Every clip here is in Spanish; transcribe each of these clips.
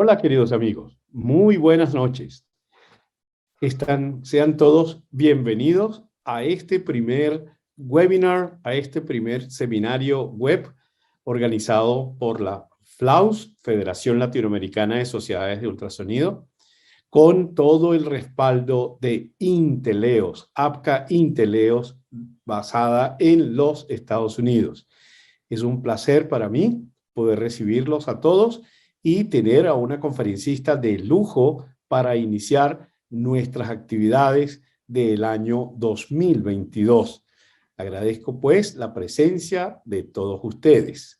Hola, queridos amigos. Muy buenas noches. Sean todos bienvenidos a este primer webinar, a este primer seminario web organizado por la FLAUS, Federación Latinoamericana de Sociedades de Ultrasonido, con todo el respaldo de Inteleos, APCA Inteleos, basada en los Estados Unidos. Es un placer para mí poder recibirlos a todos y tener a una conferencista de lujo para iniciar nuestras actividades del año 2022. Agradezco pues la presencia de todos ustedes.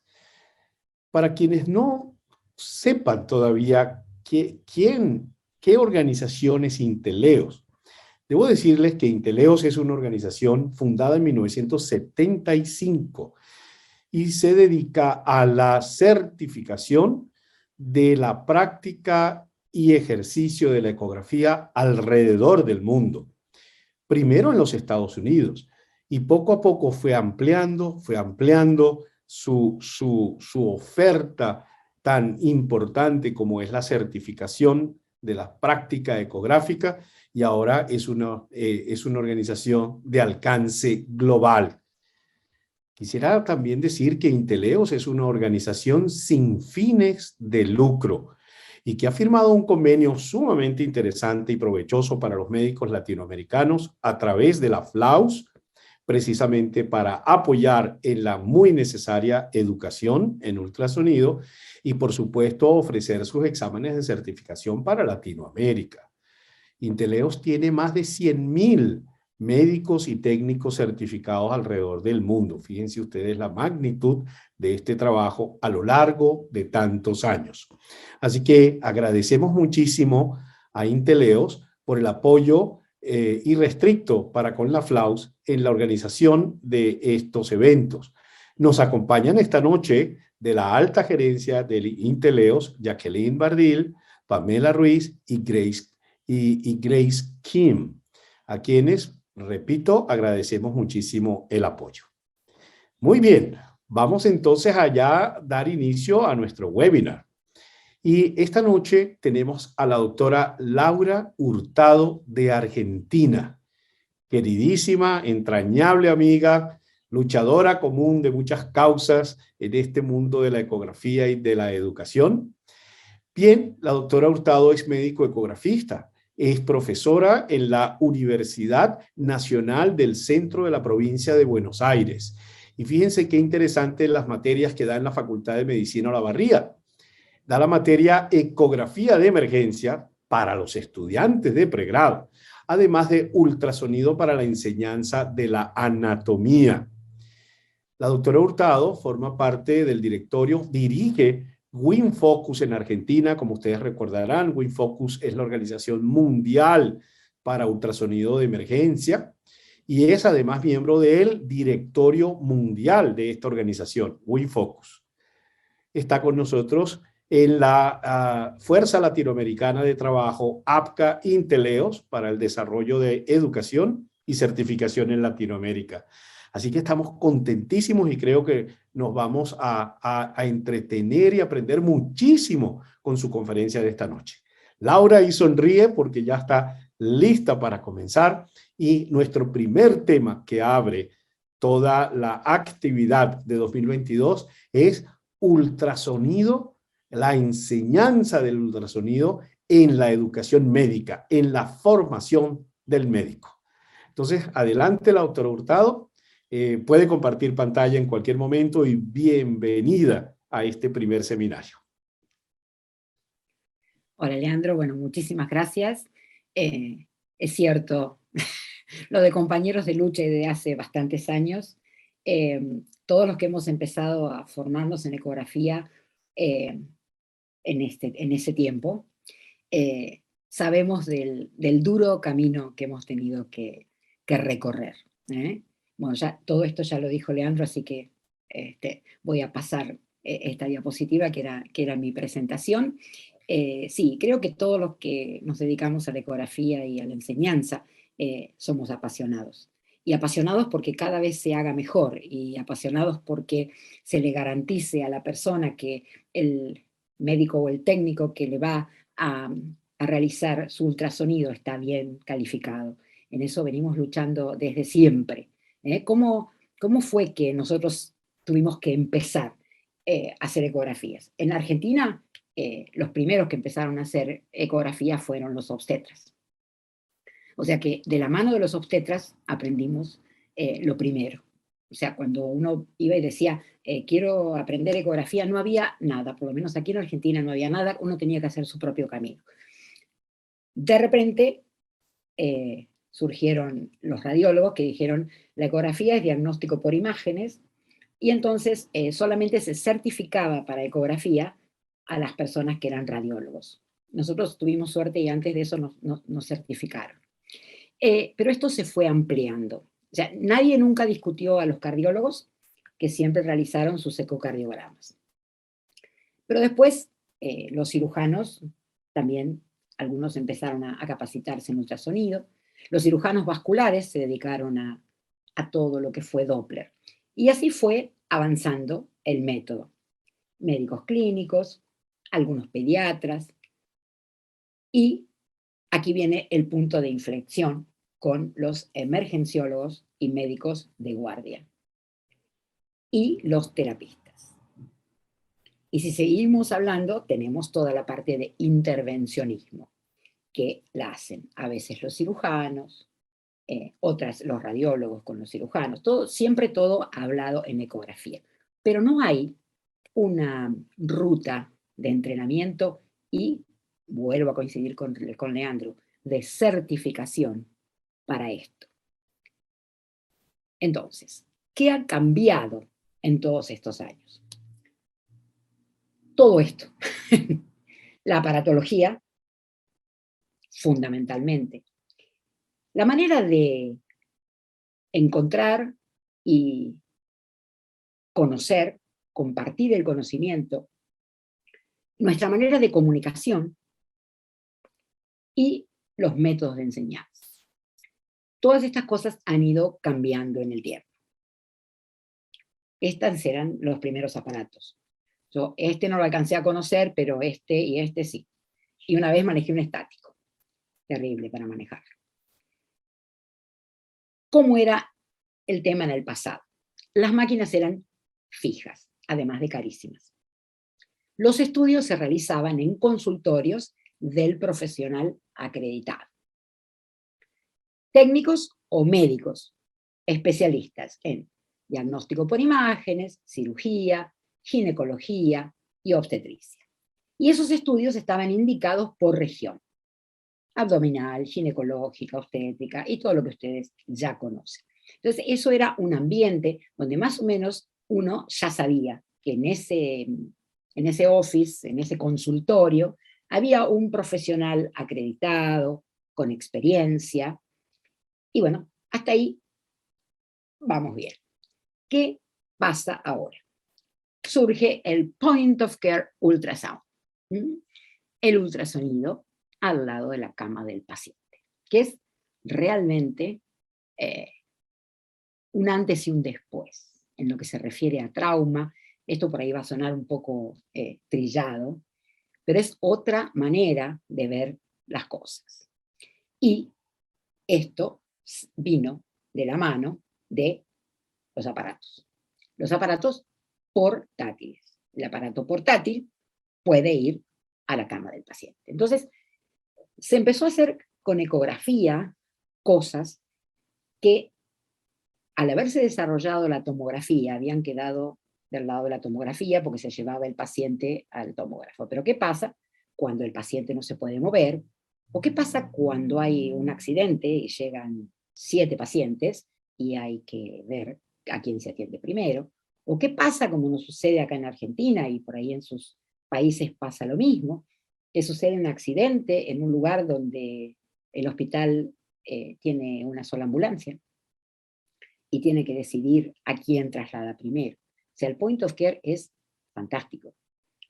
Para quienes no sepan todavía qué organización es Inteleos, debo decirles que Inteleos es una organización fundada en 1975 y se dedica a la certificación de la práctica y ejercicio de la ecografía alrededor del mundo. Primero en los Estados Unidos, y poco a poco fue ampliando su oferta tan importante como es la certificación de la práctica ecográfica, y ahora es una organización de alcance global. Quisiera también decir que Inteleos es una organización sin fines de lucro y que ha firmado un convenio sumamente interesante y provechoso para los médicos latinoamericanos a través de la FLAUS, precisamente para apoyar en la muy necesaria educación en ultrasonido y, por supuesto, ofrecer sus exámenes de certificación para Latinoamérica. Inteleos tiene más de 100,000 médicos y técnicos certificados alrededor del mundo. Fíjense ustedes la magnitud de este trabajo a lo largo de tantos años. Así que agradecemos muchísimo a Inteleos por el apoyo irrestricto para con la FLAUS en la organización de estos eventos. Nos acompañan esta noche de la alta gerencia de Inteleos, Jacqueline Bardil, Pamela Ruiz y Grace Kim, a quienes, repito, agradecemos muchísimo el apoyo. Muy bien, vamos entonces allá a dar inicio a nuestro webinar. Y esta noche tenemos a la doctora Laura Hurtado de Argentina, queridísima, entrañable amiga, luchadora común de muchas causas en este mundo de la ecografía y de la educación. Bien, la doctora Hurtado es médico ecografista, es profesora en la Universidad Nacional del Centro de la Provincia de Buenos Aires. Y fíjense qué interesante las materias que da en la Facultad de Medicina Olavarría. Da la materia ecografía de emergencia para los estudiantes de pregrado, además de ultrasonido para la enseñanza de la anatomía. La doctora Hurtado forma parte del directorio, dirige WinFocus en Argentina. Como ustedes recordarán, WinFocus es la organización mundial para ultrasonido de emergencia y es además miembro del directorio mundial de esta organización, WinFocus. Está con nosotros en la Fuerza Latinoamericana de Trabajo, APCA Inteleos, para el desarrollo de educación y certificación en Latinoamérica. Así que estamos contentísimos y creo que nos vamos a entretener y aprender muchísimo con su conferencia de esta noche. Laura ahí sonríe porque ya está lista para comenzar y nuestro primer tema que abre toda la actividad de 2022 es ultrasonido, la enseñanza del ultrasonido en la educación médica, en la formación del médico. Entonces, adelante la doctora Hurtado. Puede compartir pantalla en cualquier momento y bienvenida a este primer seminario. Hola, Leandro. Bueno, muchísimas gracias. Es cierto, lo de compañeros de lucha y de hace bastantes años, todos los que hemos empezado a formarnos en ecografía en ese tiempo, sabemos del duro camino que hemos tenido que recorrer. Bueno, ya todo esto ya lo dijo Leandro, así que voy a pasar esta diapositiva que era mi presentación. Sí, creo que todos los que nos dedicamos a la ecografía y a la enseñanza somos apasionados. Y apasionados porque cada vez se haga mejor, y apasionados porque se le garantice a la persona que médico o el técnico que le va a realizar su ultrasonido está bien calificado. En eso venimos luchando desde siempre. ¿Cómo fue que nosotros tuvimos que empezar a hacer ecografías? En Argentina, los primeros que empezaron a hacer ecografías fueron los obstetras. O sea que de la mano de los obstetras aprendimos lo primero. O sea, cuando uno iba y decía, quiero aprender ecografía, no había nada, por lo menos aquí en Argentina no había nada, uno tenía que hacer su propio camino. De repente surgieron los radiólogos que dijeron, la ecografía es diagnóstico por imágenes, y entonces solamente se certificaba para ecografía a las personas que eran radiólogos. Nosotros tuvimos suerte y antes de eso nos certificaron. Pero esto se fue ampliando. O sea, nadie nunca discutió a los cardiólogos que siempre realizaron sus ecocardiogramas. Pero después los cirujanos también, algunos empezaron a capacitarse en ultrasonido. Los cirujanos vasculares se dedicaron a todo lo que fue Doppler. Y así fue avanzando el método. Médicos clínicos, algunos pediatras, y aquí viene el punto de inflexión con los emergenciólogos y médicos de guardia, y los terapistas. Y si seguimos hablando, tenemos toda la parte de intervencionismo, que la hacen a veces los cirujanos, otras los radiólogos con los cirujanos, siempre todo hablado en ecografía. Pero no hay una ruta de entrenamiento y, vuelvo a coincidir con Leandro, de certificación para esto. Entonces, ¿qué ha cambiado en todos estos años? Todo esto. La aparatología, fundamentalmente. La manera de encontrar y conocer, compartir el conocimiento, nuestra manera de comunicación y los métodos de enseñanza. Todas estas cosas han ido cambiando en el tiempo. Estos eran los primeros aparatos. Yo no lo alcancé a conocer, pero este y este sí. Y una vez manejé un estático. Terrible para manejar. ¿Cómo era el tema en el pasado? Las máquinas eran fijas, además de carísimas. Los estudios se realizaban en consultorios del profesional acreditado. Técnicos o médicos, especialistas en diagnóstico por imágenes, cirugía, ginecología y obstetricia. Y esos estudios estaban indicados por región: abdominal, ginecológica, obstétrica y todo lo que ustedes ya conocen. Entonces, eso era un ambiente donde más o menos uno ya sabía que en ese office, en ese consultorio, había un profesional acreditado, con experiencia, y bueno, hasta ahí vamos bien. ¿Qué pasa ahora? Surge el Point of Care Ultrasound, el ultrasonido al lado de la cama del paciente, que es realmente un antes y un después en lo que se refiere a trauma. Esto por ahí va a sonar un poco trillado, pero es otra manera de ver las cosas. Y esto vino de la mano de los aparatos. Los aparatos portátiles. El aparato portátil puede ir a la cama del paciente. Entonces, se empezó a hacer con ecografía cosas que, al haberse desarrollado la tomografía, habían quedado del lado de la tomografía porque se llevaba el paciente al tomógrafo. Pero ¿qué pasa cuando el paciente no se puede mover? ¿O qué pasa cuando hay un accidente y llegan 7 pacientes y hay que ver a quién se atiende primero? ¿O qué pasa, como nos sucede acá en Argentina y por ahí en sus países pasa lo mismo, que sucede un accidente en un lugar donde el hospital tiene una sola ambulancia y tiene que decidir a quién traslada primero? O sea, el point of care es fantástico.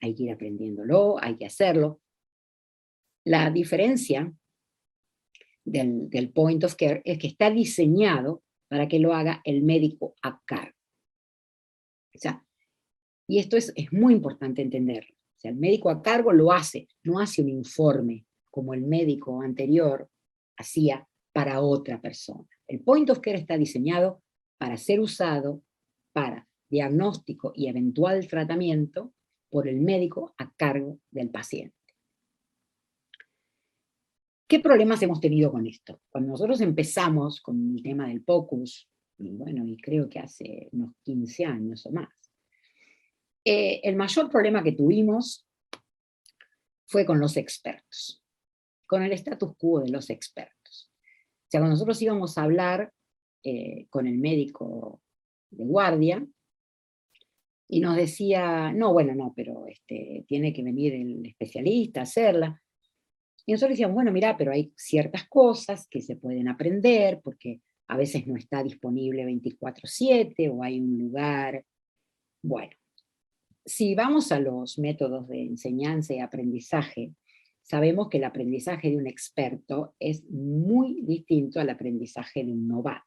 Hay que ir aprendiéndolo, hay que hacerlo. La diferencia del point of care es que está diseñado para que lo haga el médico a cargo. O sea, y esto es muy importante entenderlo. O sea, el médico a cargo lo hace, no hace un informe como el médico anterior hacía para otra persona. El point of care está diseñado para ser usado para diagnóstico y eventual tratamiento por el médico a cargo del paciente. ¿Qué problemas hemos tenido con esto? Cuando nosotros empezamos con el tema del POCUS, y bueno, y creo que hace unos 15 años o más, el mayor problema que tuvimos fue con los expertos, con el status quo de los expertos. O sea, cuando nosotros íbamos a hablar con el médico de guardia, y nos decía, no, bueno, no, pero tiene que venir el especialista a hacerla. Y nosotros decíamos, bueno, mira, pero hay ciertas cosas que se pueden aprender, porque a veces no está disponible 24/7, o hay un lugar. Bueno, si vamos a los métodos de enseñanza y aprendizaje, sabemos que el aprendizaje de un experto es muy distinto al aprendizaje de un novato.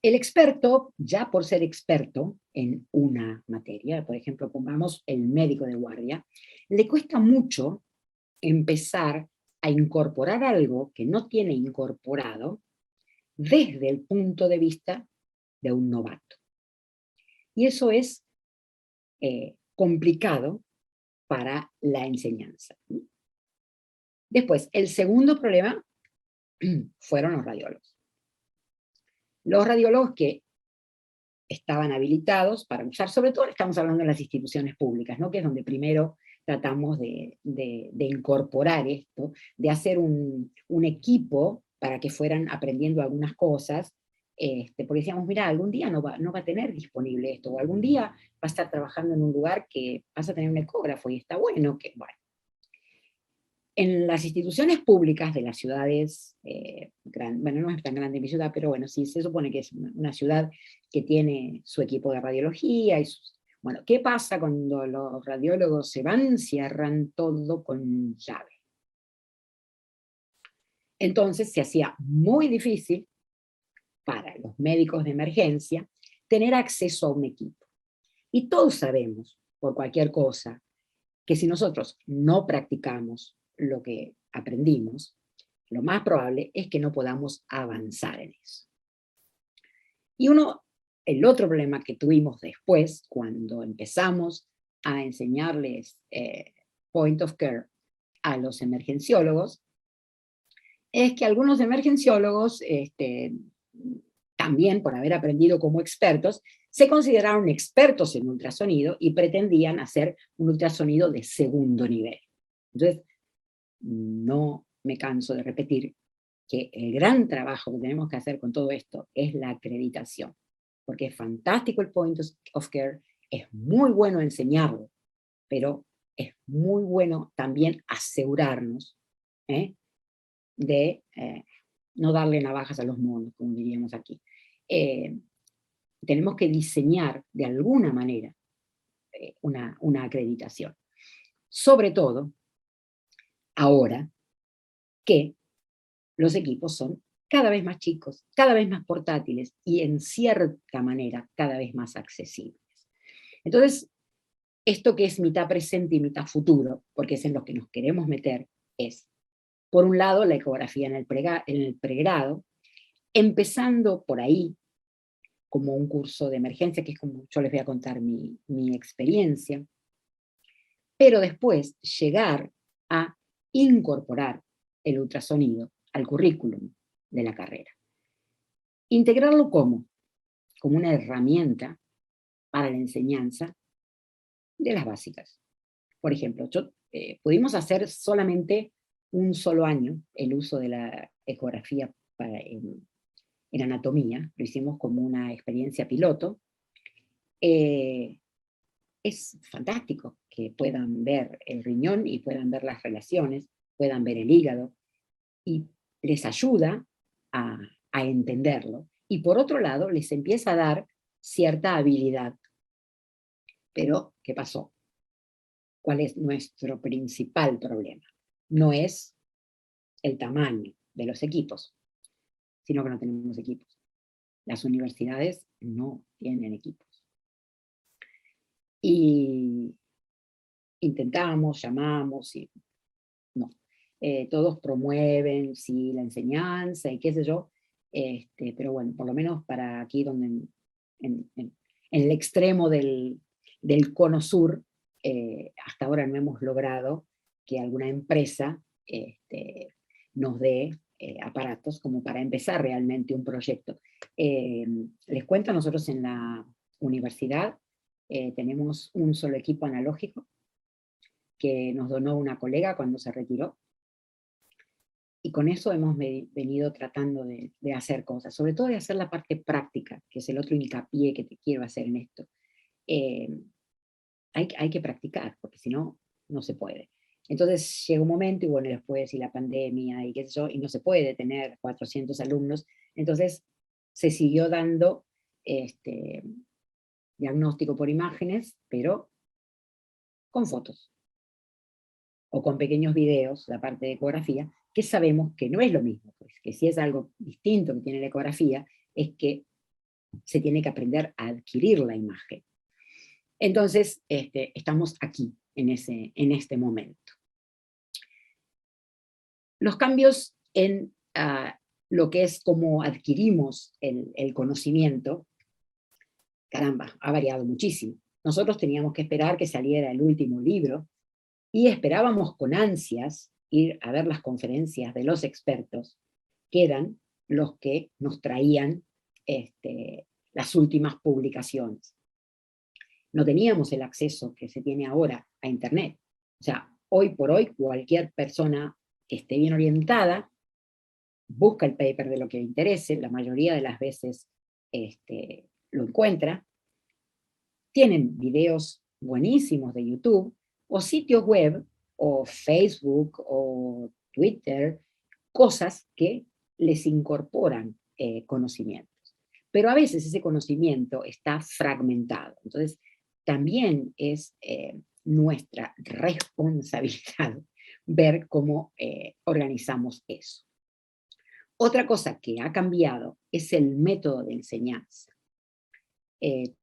El experto, ya por ser experto en una materia, por ejemplo, pongamos el médico de guardia, le cuesta mucho empezar a incorporar algo que no tiene incorporado desde el punto de vista de un novato. Y eso es complicado para la enseñanza. Después, el segundo problema fueron los radiólogos. Los radiólogos que estaban habilitados para usar, sobre todo estamos hablando de las instituciones públicas, ¿no? Que es donde primero tratamos de incorporar esto, de hacer un equipo para que fueran aprendiendo algunas cosas, porque decíamos, mira, algún día no va a tener disponible esto, o algún día va a estar trabajando en un lugar que vas a tener un ecógrafo y está bueno, que bueno. En las instituciones públicas de las ciudades, bueno, no es tan grande mi ciudad, pero bueno, sí se supone que es una ciudad que tiene su equipo de radiología. Bueno, ¿qué pasa cuando los radiólogos se van? Cierran todo con llave. Entonces se hacía muy difícil para los médicos de emergencia tener acceso a un equipo. Y todos sabemos, por cualquier cosa, que si nosotros no practicamos lo que aprendimos, lo más probable es que no podamos avanzar en eso. Y el otro problema que tuvimos después, cuando empezamos a enseñarles point of care a los emergenciólogos, es que algunos emergenciólogos, también por haber aprendido como expertos, se consideraron expertos en ultrasonido y pretendían hacer un ultrasonido de segundo nivel. Entonces, no me canso de repetir que el gran trabajo que tenemos que hacer con todo esto es la acreditación, porque es fantástico el point of care, es muy bueno enseñarlo, pero es muy bueno también asegurarnos de no darle navajas a los monos, como diríamos aquí. Tenemos que diseñar de alguna manera una acreditación. Sobre todo, ahora que los equipos son cada vez más chicos, cada vez más portátiles y en cierta manera cada vez más accesibles. Entonces, esto que es mitad presente y mitad futuro, porque es en lo que nos queremos meter, es, por un lado, la ecografía en el pregrado, empezando por ahí, como un curso de emergencia, que es como yo les voy a contar mi experiencia, pero después llegar a incorporar el ultrasonido al currículum de la carrera. Integrarlo como una herramienta para la enseñanza de las básicas. Por ejemplo, pudimos hacer solamente un solo año el uso de la ecografía en anatomía, lo hicimos como una experiencia piloto. Es fantástico que puedan ver el riñón y puedan ver las relaciones, puedan ver el hígado, y les ayuda a entenderlo. Y por otro lado, les empieza a dar cierta habilidad. Pero, ¿qué pasó? ¿Cuál es nuestro principal problema? No es el tamaño de los equipos, sino que no tenemos equipos. Las universidades no tienen equipos. Y intentamos, llamamos, y no. Todos promueven, sí, la enseñanza y qué sé yo, pero bueno, por lo menos para aquí donde en el extremo del cono sur, hasta ahora no hemos logrado que alguna empresa nos dé aparatos como para empezar realmente un proyecto. Les cuento, nosotros en la universidad tenemos un solo equipo analógico que nos donó una colega cuando se retiró, y con eso hemos venido tratando de hacer cosas, sobre todo de hacer la parte práctica, que es el otro hincapié que te quiero hacer en esto. Eh, hay que practicar, porque si no, no se puede. Entonces llega un momento, y bueno, después y la pandemia y qué sé yo, y no se puede tener 400 alumnos, entonces se siguió dando diagnóstico por imágenes, pero con fotos, o con pequeños videos, la parte de ecografía, que sabemos que no es lo mismo, pues, que si es algo distinto que tiene la ecografía, es que se tiene que aprender a adquirir la imagen. Entonces, estamos aquí, en este momento. Los cambios en lo que es cómo adquirimos el conocimiento, caramba, ha variado muchísimo. Nosotros teníamos que esperar que saliera el último libro, y esperábamos con ansias ir a ver las conferencias de los expertos, que eran los que nos traían las últimas publicaciones. No teníamos el acceso que se tiene ahora a Internet. O sea, hoy por hoy cualquier persona que esté bien orientada busca el paper de lo que le interese, la mayoría de las veces lo encuentra. Tienen videos buenísimos de YouTube, o sitios web, o Facebook, o Twitter, cosas que les incorporan conocimientos. Pero a veces ese conocimiento está fragmentado. Entonces, también es nuestra responsabilidad ver cómo organizamos eso. Otra cosa que ha cambiado es el método de enseñanza.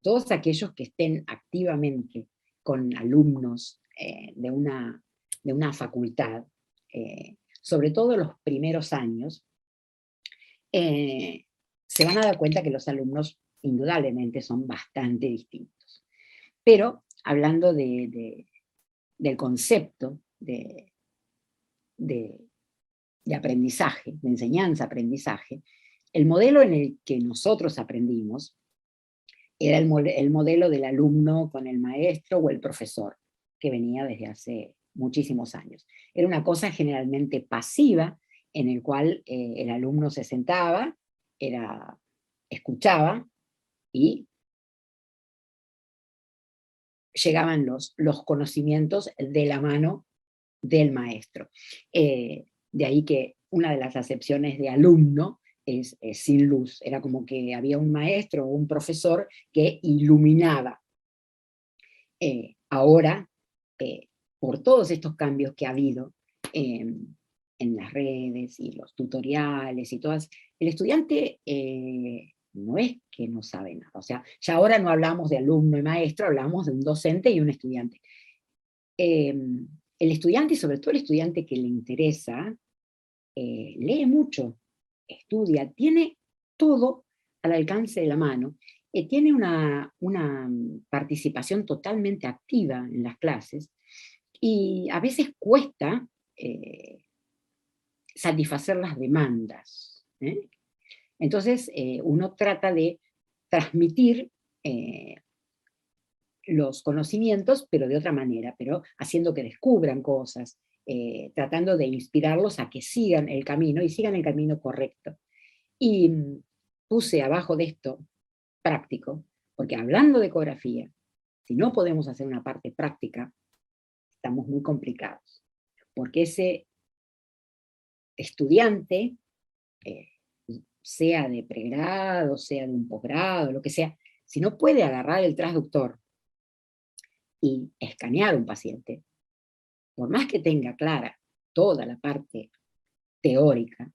Todos aquellos que estén activamente con alumnos de una facultad, sobre todo los primeros años, se van a dar cuenta que los alumnos indudablemente son bastante distintos. Pero hablando del concepto de aprendizaje, de enseñanza-aprendizaje, el modelo en el que nosotros aprendimos era el modelo del alumno con el maestro o el profesor, que venía desde hace muchísimos años. Era una cosa generalmente pasiva, en el cual el alumno se sentaba, escuchaba, y llegaban los conocimientos de la mano del maestro. De ahí que una de las acepciones de alumno es sin luz. Era como que había un maestro o un profesor que iluminaba. Ahora, por todos estos cambios que ha habido en las redes y los tutoriales y todas, el estudiante no es que no sabe nada. O sea, ya ahora no hablamos de alumno y maestro, hablamos de un docente y un estudiante. El estudiante, y sobre todo el estudiante que le interesa, lee mucho, estudia, tiene todo al alcance de la mano, tiene una participación totalmente activa en las clases, y a veces cuesta satisfacer las demandas. Entonces, uno trata de transmitir los conocimientos, pero de otra manera, pero haciendo que descubran cosas, tratando de inspirarlos a que sigan el camino, y sigan el camino correcto. Y puse abajo de esto práctico, porque hablando de ecografía, si no podemos hacer una parte práctica, estamos muy complicados, porque ese estudiante, sea de pregrado, sea de un posgrado, lo que sea, si no puede agarrar el transductor y escanear un paciente, por más que tenga clara toda la parte teórica,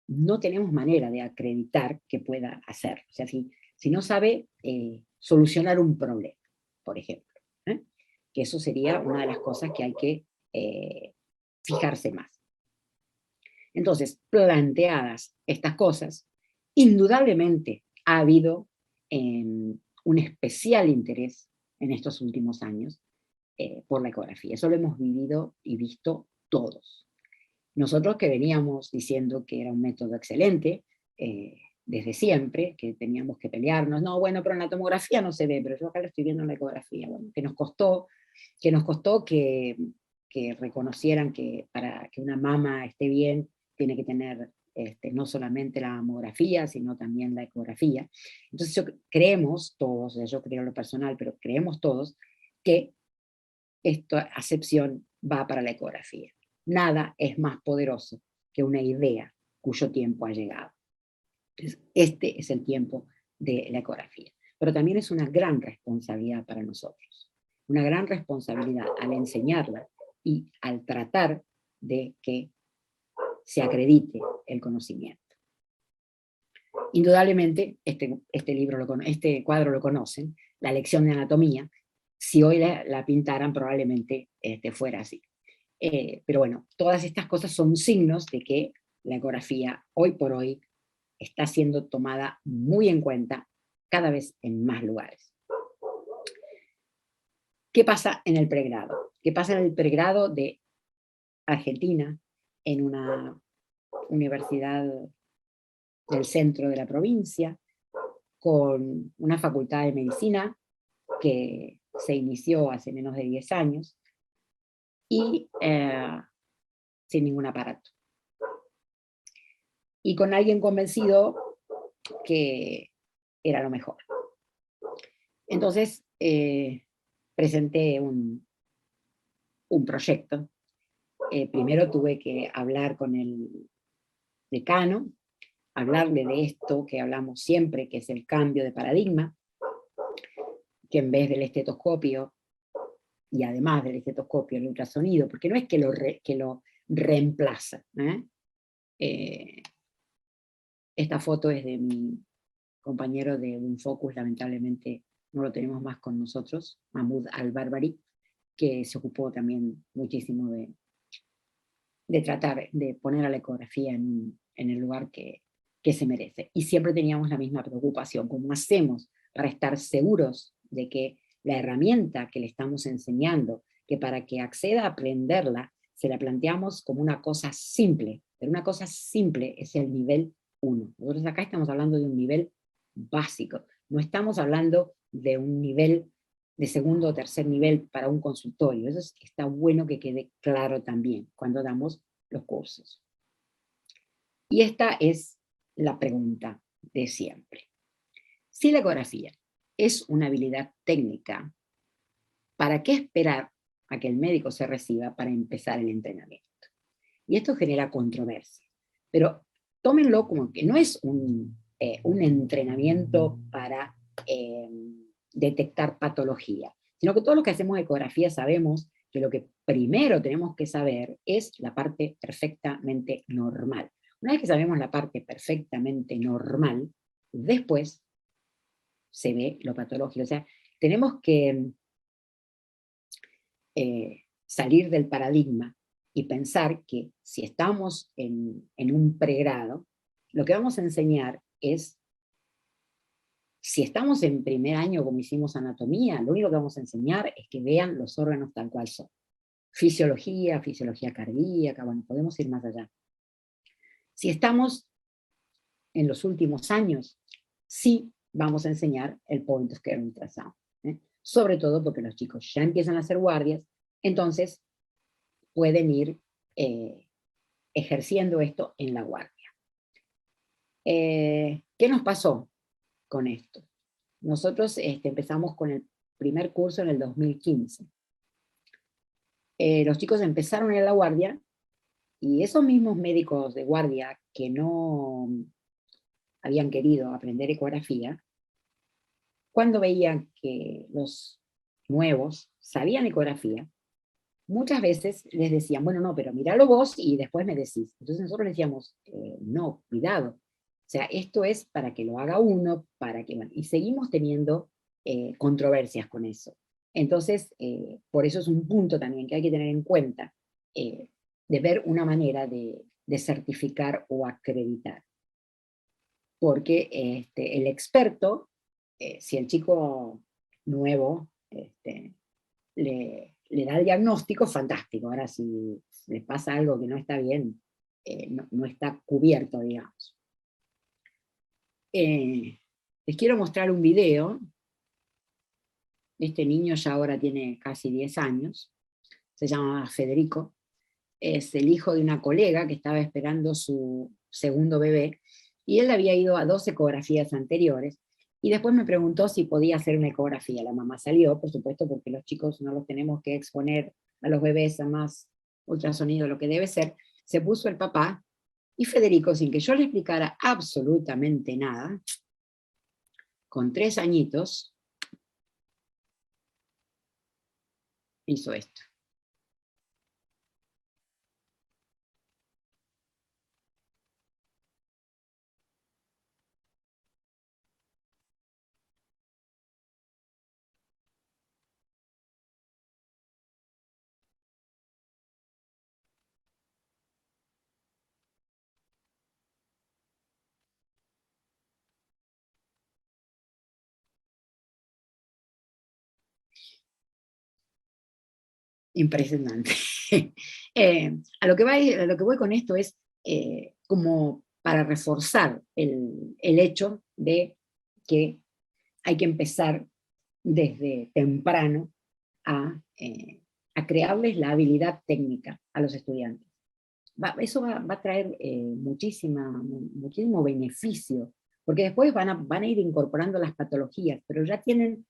no tenemos manera de acreditar que pueda hacerlo. O sea, si no sabe solucionar un problema. por ejemplo, ¿eh? Que eso sería una de las cosas que hay que fijarse más. Entonces, planteadas estas cosas, indudablemente ha habido un especial interés en estos últimos años por la ecografía. Eso lo hemos vivido y visto todos. Nosotros que veníamos diciendo que era un método excelente, desde siempre, que teníamos que pelearnos, no, bueno, pero en la tomografía no se ve, pero yo acá lo estoy viendo en la ecografía, bueno, que nos costó que reconocieran que para que una mama esté bien, tiene que tener no solamente la mamografía, sino también la ecografía. Entonces creemos todos, yo creo en lo personal, pero creemos todos, que esta acepción va para la ecografía. Nada es más poderoso que una idea cuyo tiempo ha llegado. Entonces, este es el tiempo de la ecografía. Pero también es una gran responsabilidad para nosotros. Una gran responsabilidad al enseñarla y al tratar de que se acredite el conocimiento. Indudablemente, este cuadro lo conocen, la lección de anatomía. Si hoy la pintaran, probablemente fuera así. Pero bueno, todas estas cosas son signos de que la ecografía hoy por hoy está siendo tomada muy en cuenta cada vez en más lugares. ¿Qué pasa en el pregrado? ¿Qué pasa en el pregrado de Argentina, en una universidad del centro de la provincia, con una facultad de medicina que se inició hace menos de 10 años y sin ningún aparato? Y con alguien convencido que era lo mejor. Entonces, presenté un proyecto. Primero tuve que hablar con el decano, hablarle de esto que hablamos siempre, que es el cambio de paradigma, que en vez del estetoscopio, y además del estetoscopio, el ultrasonido, porque no es que lo reemplaza. Esta foto es de mi compañero de un focus, lamentablemente no lo tenemos más con nosotros, Mahmoud Al-Barbari, que se ocupó también muchísimo de tratar de poner a la ecografía en el lugar que se merece. Y siempre teníamos la misma preocupación: ¿cómo hacemos para estar seguros de que la herramienta que le estamos enseñando, que para que acceda a aprenderla, se la planteamos como una cosa simple? Pero una cosa simple es el nivel 1. Nosotros acá estamos hablando de un nivel básico, no estamos hablando de un nivel de segundo o tercer nivel para un consultorio. Eso está bueno que quede claro también cuando damos los cursos. Y esta es la pregunta de siempre. Si la ecografía es una habilidad técnica, ¿para qué esperar a que el médico se reciba para empezar el entrenamiento? Y esto genera controversia, pero tómenlo como que no es un entrenamiento para detectar patología, sino que todos los que hacemos ecografía sabemos que lo que primero tenemos que saber es la parte perfectamente normal. Una vez que sabemos la parte perfectamente normal, después se ve lo patológico. O sea, tenemos que salir del paradigma y pensar que si estamos en un pregrado, lo que vamos a enseñar es, si estamos en primer año como hicimos anatomía, lo único que vamos a enseñar es que vean los órganos tal cual son. Fisiología cardíaca, bueno, podemos ir más allá. Si estamos en los últimos años, sí vamos a enseñar el point of care ultrasound, sobre todo porque los chicos ya empiezan a hacer guardias, entonces pueden ir ejerciendo esto en la guardia. ¿Qué nos pasó con esto? Nosotros empezamos con el primer curso en el 2015. Los chicos empezaron a ir a la guardia y esos mismos médicos de guardia que no habían querido aprender ecografía, cuando veían que los nuevos sabían ecografía, muchas veces les decían, bueno, no, pero míralo vos y después me decís. Entonces nosotros les decíamos, no, cuidado. O sea, esto es para que lo haga uno, para que... Bueno, y seguimos teniendo controversias con eso. Entonces, por eso es un punto también que hay que tener en cuenta, de ver una manera de certificar o acreditar. Porque el experto, si el chico nuevo le da el diagnóstico, fantástico. Ahora, si le pasa algo que no está bien, no está cubierto, digamos. Les quiero mostrar un video. Este niño ya ahora tiene casi 10 años, se llama Federico, es el hijo de una colega que estaba esperando su segundo bebé, y él había ido a 2 ecografías anteriores, y después me preguntó si podía hacer una ecografía. La mamá salió, por supuesto, porque los chicos no los tenemos que exponer a los bebés a más ultrasonido, lo que debe ser. Se puso el papá, y Federico, sin que yo le explicara absolutamente nada, con 3 añitos, hizo esto. Impresionante. A lo que voy con esto es como para reforzar el hecho de que hay que empezar desde temprano a crearles la habilidad técnica a los estudiantes. Eso va a traer muchísimo beneficio, porque después van a ir incorporando las patologías, pero ya tienen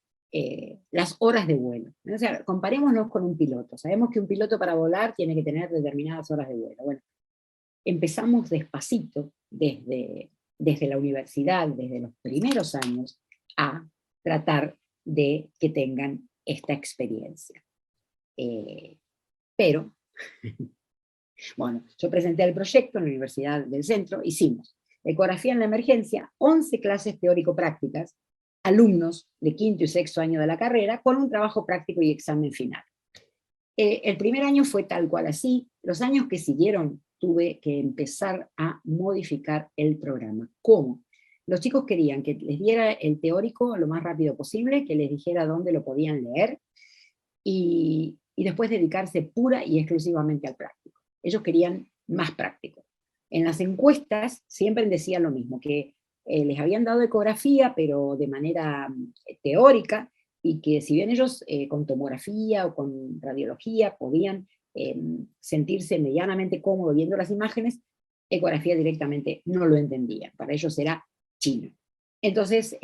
las horas de vuelo. O sea, comparémonos con un piloto. Sabemos que un piloto para volar tiene que tener determinadas horas de vuelo. Bueno, empezamos despacito, desde la universidad, desde los primeros años, a tratar de que tengan esta experiencia. Pero bueno, yo presenté el proyecto en la Universidad del Centro, hicimos ecografía en la emergencia, 11 clases teórico-prácticas, alumnos de quinto y sexto año de la carrera, con un trabajo práctico y examen final. El primer año fue tal cual así, los años que siguieron tuve que empezar a modificar el programa. ¿Cómo? Los chicos querían que les diera el teórico lo más rápido posible, que les dijera dónde lo podían leer, y después dedicarse pura y exclusivamente al práctico. Ellos querían más práctico. En las encuestas siempre decían lo mismo, que les habían dado ecografía, pero de manera teórica, y que si bien ellos con tomografía o con radiología podían sentirse medianamente cómodos viendo las imágenes, ecografía directamente no lo entendían. Para ellos era chino. Entonces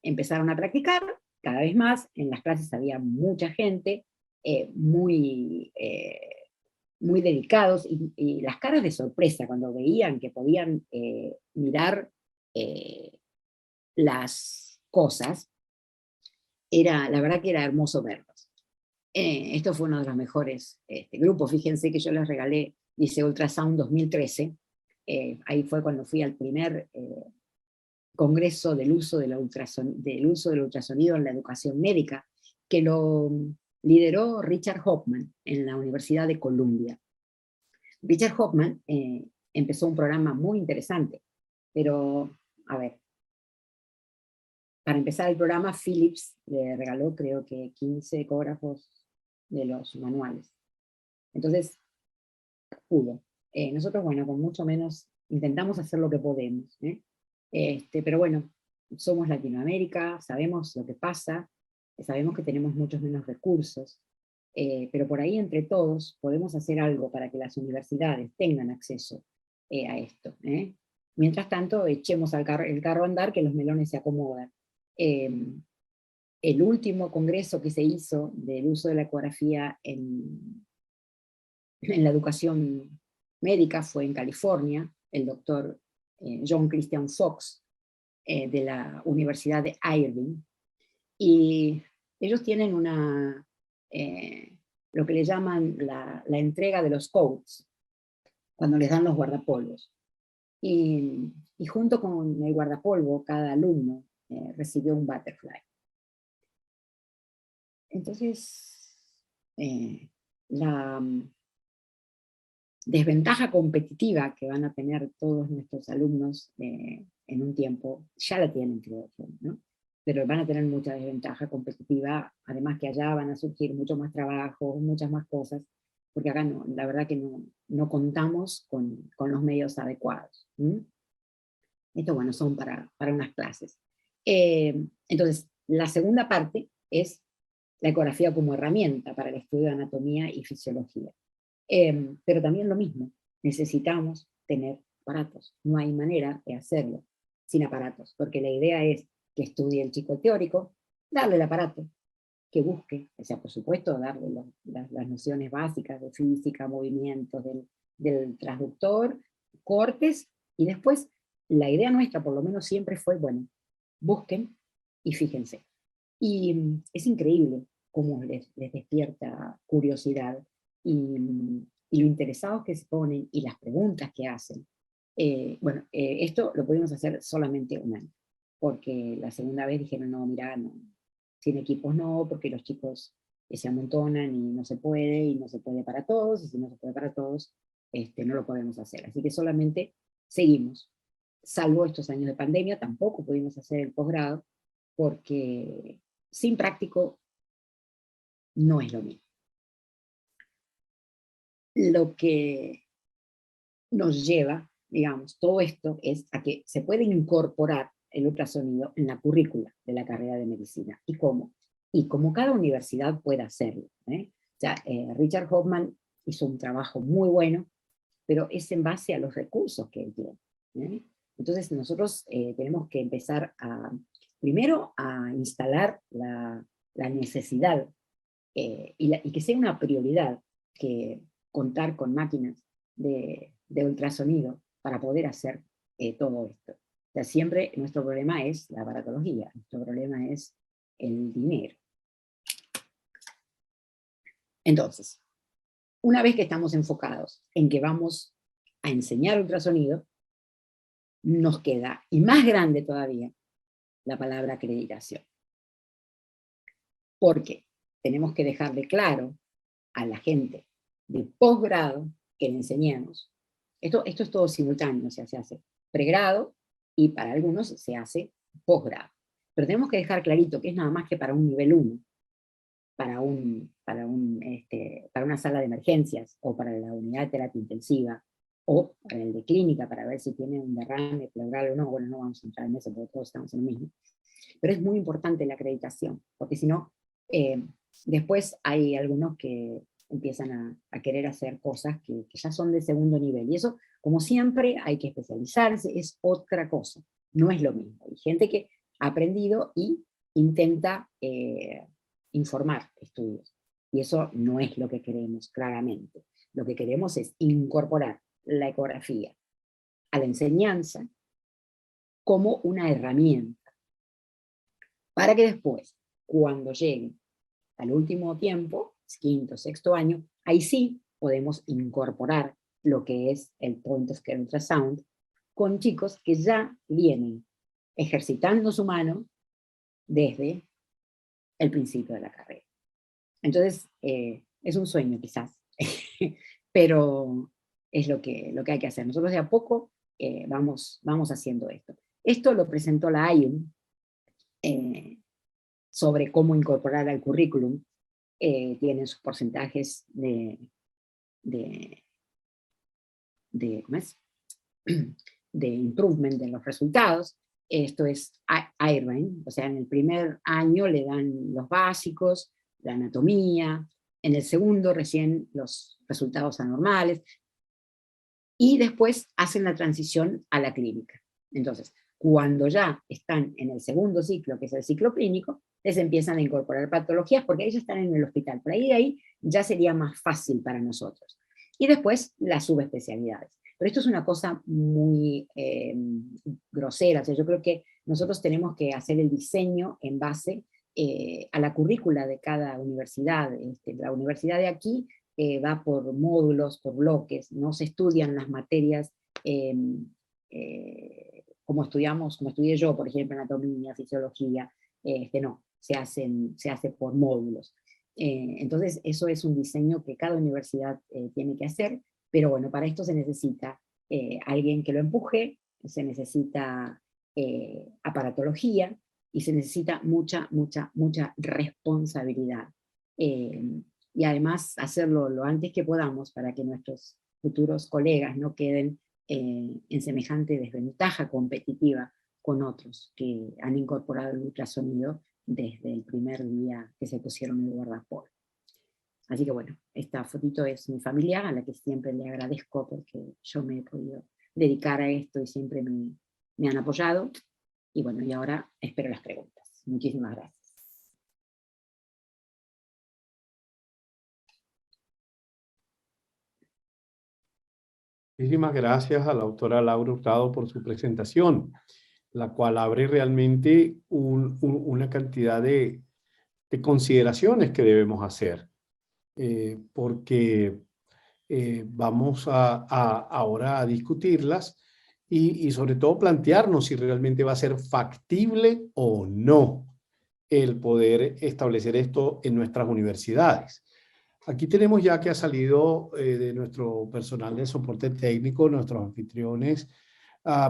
empezaron a practicar cada vez más. En las clases había mucha gente, muy dedicados, y las caras de sorpresa cuando veían que podían mirar las cosas, la verdad que era hermoso verlos. Esto fue uno de los mejores grupos. Fíjense que yo les regalé, dice Ultrasound 2013, ahí fue cuando fui al primer congreso del uso del ultrasonido en la educación médica, que lo lideró Richard Hoffman en la Universidad de Columbia. Richard Hoffman empezó un programa muy interesante, pero, a ver, para empezar el programa, Philips le regaló creo que 15 ecógrafos de los manuales. Entonces, pudo. Nosotros, bueno, con mucho menos, intentamos hacer lo que podemos, pero bueno, somos Latinoamérica, sabemos lo que pasa, sabemos que tenemos muchos menos recursos, pero por ahí entre todos podemos hacer algo para que las universidades tengan acceso a esto. Mientras tanto, echemos el carro a andar, que los melones se acomodan. El último congreso que se hizo del uso de la ecografía en la educación médica fue en California. El doctor John Christian Fox, de la Universidad de Irvine, y ellos tienen lo que le llaman la entrega de los coats, cuando les dan los guardapolvos. Y junto con el guardapolvo, cada alumno recibió un butterfly. Entonces, la desventaja competitiva que van a tener todos nuestros alumnos en un tiempo, ya la tienen, creo yo, ¿no? Pero van a tener mucha desventaja competitiva, además que allá van a surgir mucho más trabajo, muchas más cosas, porque acá no, la verdad que no contamos con los medios adecuados. Esto, bueno, son para unas clases. Entonces, la segunda parte es la ecografía como herramienta para el estudio de anatomía y fisiología. Pero también lo mismo, necesitamos tener aparatos. No hay manera de hacerlo sin aparatos, porque la idea es que estudie el chico teórico, darle el aparato, que busque, o sea, por supuesto, darle las nociones básicas de física, movimientos del transductor, cortes, y después la idea nuestra, por lo menos siempre fue, bueno, busquen y fíjense. Y es increíble cómo les despierta curiosidad y lo interesados que se ponen y las preguntas que hacen. Bueno, esto lo pudimos hacer solamente un año, porque la segunda vez dijeron, no, mira, no, sin equipos no, porque los chicos se amontonan y no se puede para todos, y si no se puede para todos, no lo podemos hacer. Así que solamente seguimos. Salvo estos años de pandemia, tampoco pudimos hacer el posgrado, porque sin práctico no es lo mismo. Lo que nos lleva, digamos, todo esto es a que se puede incorporar el ultrasonido en la currícula de la carrera de medicina. ¿Y cómo? Y como cada universidad puede hacerlo. O sea, Richard Hoffman hizo un trabajo muy bueno, pero es en base a los recursos que él tiene. Entonces nosotros tenemos que empezar primero a instalar la necesidad y que sea una prioridad que contar con máquinas de ultrasonido para poder hacer todo esto. O sea, siempre nuestro problema es la aparatología, nuestro problema es el dinero. Entonces, una vez que estamos enfocados en que vamos a enseñar ultrasonido, nos queda, y más grande todavía, la palabra acreditación. Porque tenemos que dejarle claro a la gente de posgrado que le enseñemos. Esto es todo simultáneo, o sea, se hace pregrado y para algunos se hace posgrado. Pero tenemos que dejar clarito que es nada más que para un nivel 1, para una sala de emergencias, o para la unidad de terapia intensiva, o para el de clínica, para ver si tiene un derrame pleural o no. Bueno, no vamos a entrar en eso porque todos estamos en lo mismo. Pero es muy importante la acreditación, porque si no, después hay algunos que empiezan a querer hacer cosas que ya son de segundo nivel. Y eso, como siempre, hay que especializarse, es otra cosa, no es lo mismo. Hay gente que ha aprendido y intenta informar estudios. Y eso no es lo que queremos, claramente. Lo que queremos es incorporar la ecografía a la enseñanza como una herramienta, para que después, cuando lleguen al último tiempo, quinto, sexto año, ahí sí podemos incorporar lo que es el point of care ultrasound con chicos que ya vienen ejercitando su mano desde el principio de la carrera. Entonces, es un sueño quizás, pero es lo que hay que hacer. Nosotros de a poco vamos haciendo esto. Esto lo presentó la IUM sobre cómo incorporar al currículum. Tienen sus porcentajes ¿cómo es? De improvement de los resultados. Esto es IREN, o sea, en el primer año le dan los básicos, la anatomía, en el segundo recién los resultados anormales, y después hacen la transición a la clínica. Entonces, cuando ya están en el segundo ciclo, que es el ciclo clínico, les empiezan a incorporar patologías, porque ellos están en el hospital. Por ahí de ahí ya sería más fácil para nosotros. Y después las subespecialidades. Pero esto es una cosa muy grosera. O sea, yo creo que nosotros tenemos que hacer el diseño en base a la currícula de cada universidad. La universidad de aquí va por módulos, por bloques, no se estudian las materias como estudié yo, por ejemplo, anatomía, fisiología, no, se hace por módulos. Entonces, eso es un diseño que cada universidad tiene que hacer, pero bueno, para esto se necesita alguien que lo empuje, se necesita aparatología y se necesita mucha, mucha, mucha responsabilidad. Y además hacerlo lo antes que podamos para que nuestros futuros colegas no queden en semejante desventaja competitiva con otros que han incorporado el ultrasonido desde el primer día que se pusieron el guardapolvo. Así que bueno, esta fotito es mi familia, a la que siempre le agradezco porque yo me he podido dedicar a esto y siempre me han apoyado. Y bueno, y ahora espero las preguntas. Muchísimas gracias. Muchísimas gracias a la doctora Laura Hurtado por su presentación, la cual abre realmente una cantidad de consideraciones que debemos hacer, porque vamos ahora a discutirlas y sobre todo plantearnos si realmente va a ser factible o no el poder establecer esto en nuestras universidades. Aquí tenemos ya que ha salido de nuestro personal de soporte técnico, nuestros anfitriones.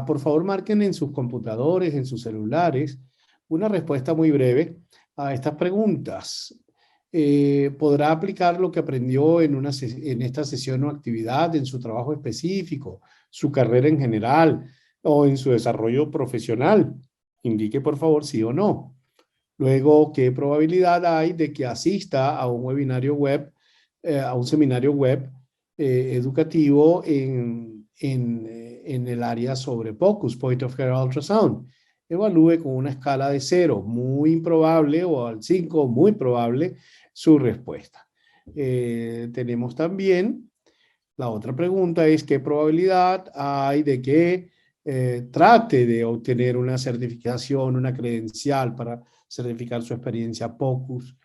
Por favor, marquen en sus computadores, en sus celulares, una respuesta muy breve a estas preguntas. ¿Podrá aplicar lo que aprendió en esta sesión o actividad en su trabajo específico, su carrera en general o en su desarrollo profesional? Indique, por favor, sí o no. Luego, ¿qué probabilidad hay de que asista a un webinario web, a un seminario web educativo en el área sobre POCUS, Point of Care Ultrasound? Evalúe con una escala de 0, muy improbable, o al 5, muy probable, su respuesta. Tenemos también, la otra pregunta es, ¿qué probabilidad hay de que trate de obtener una certificación, una credencial para certificar su experiencia POCUS?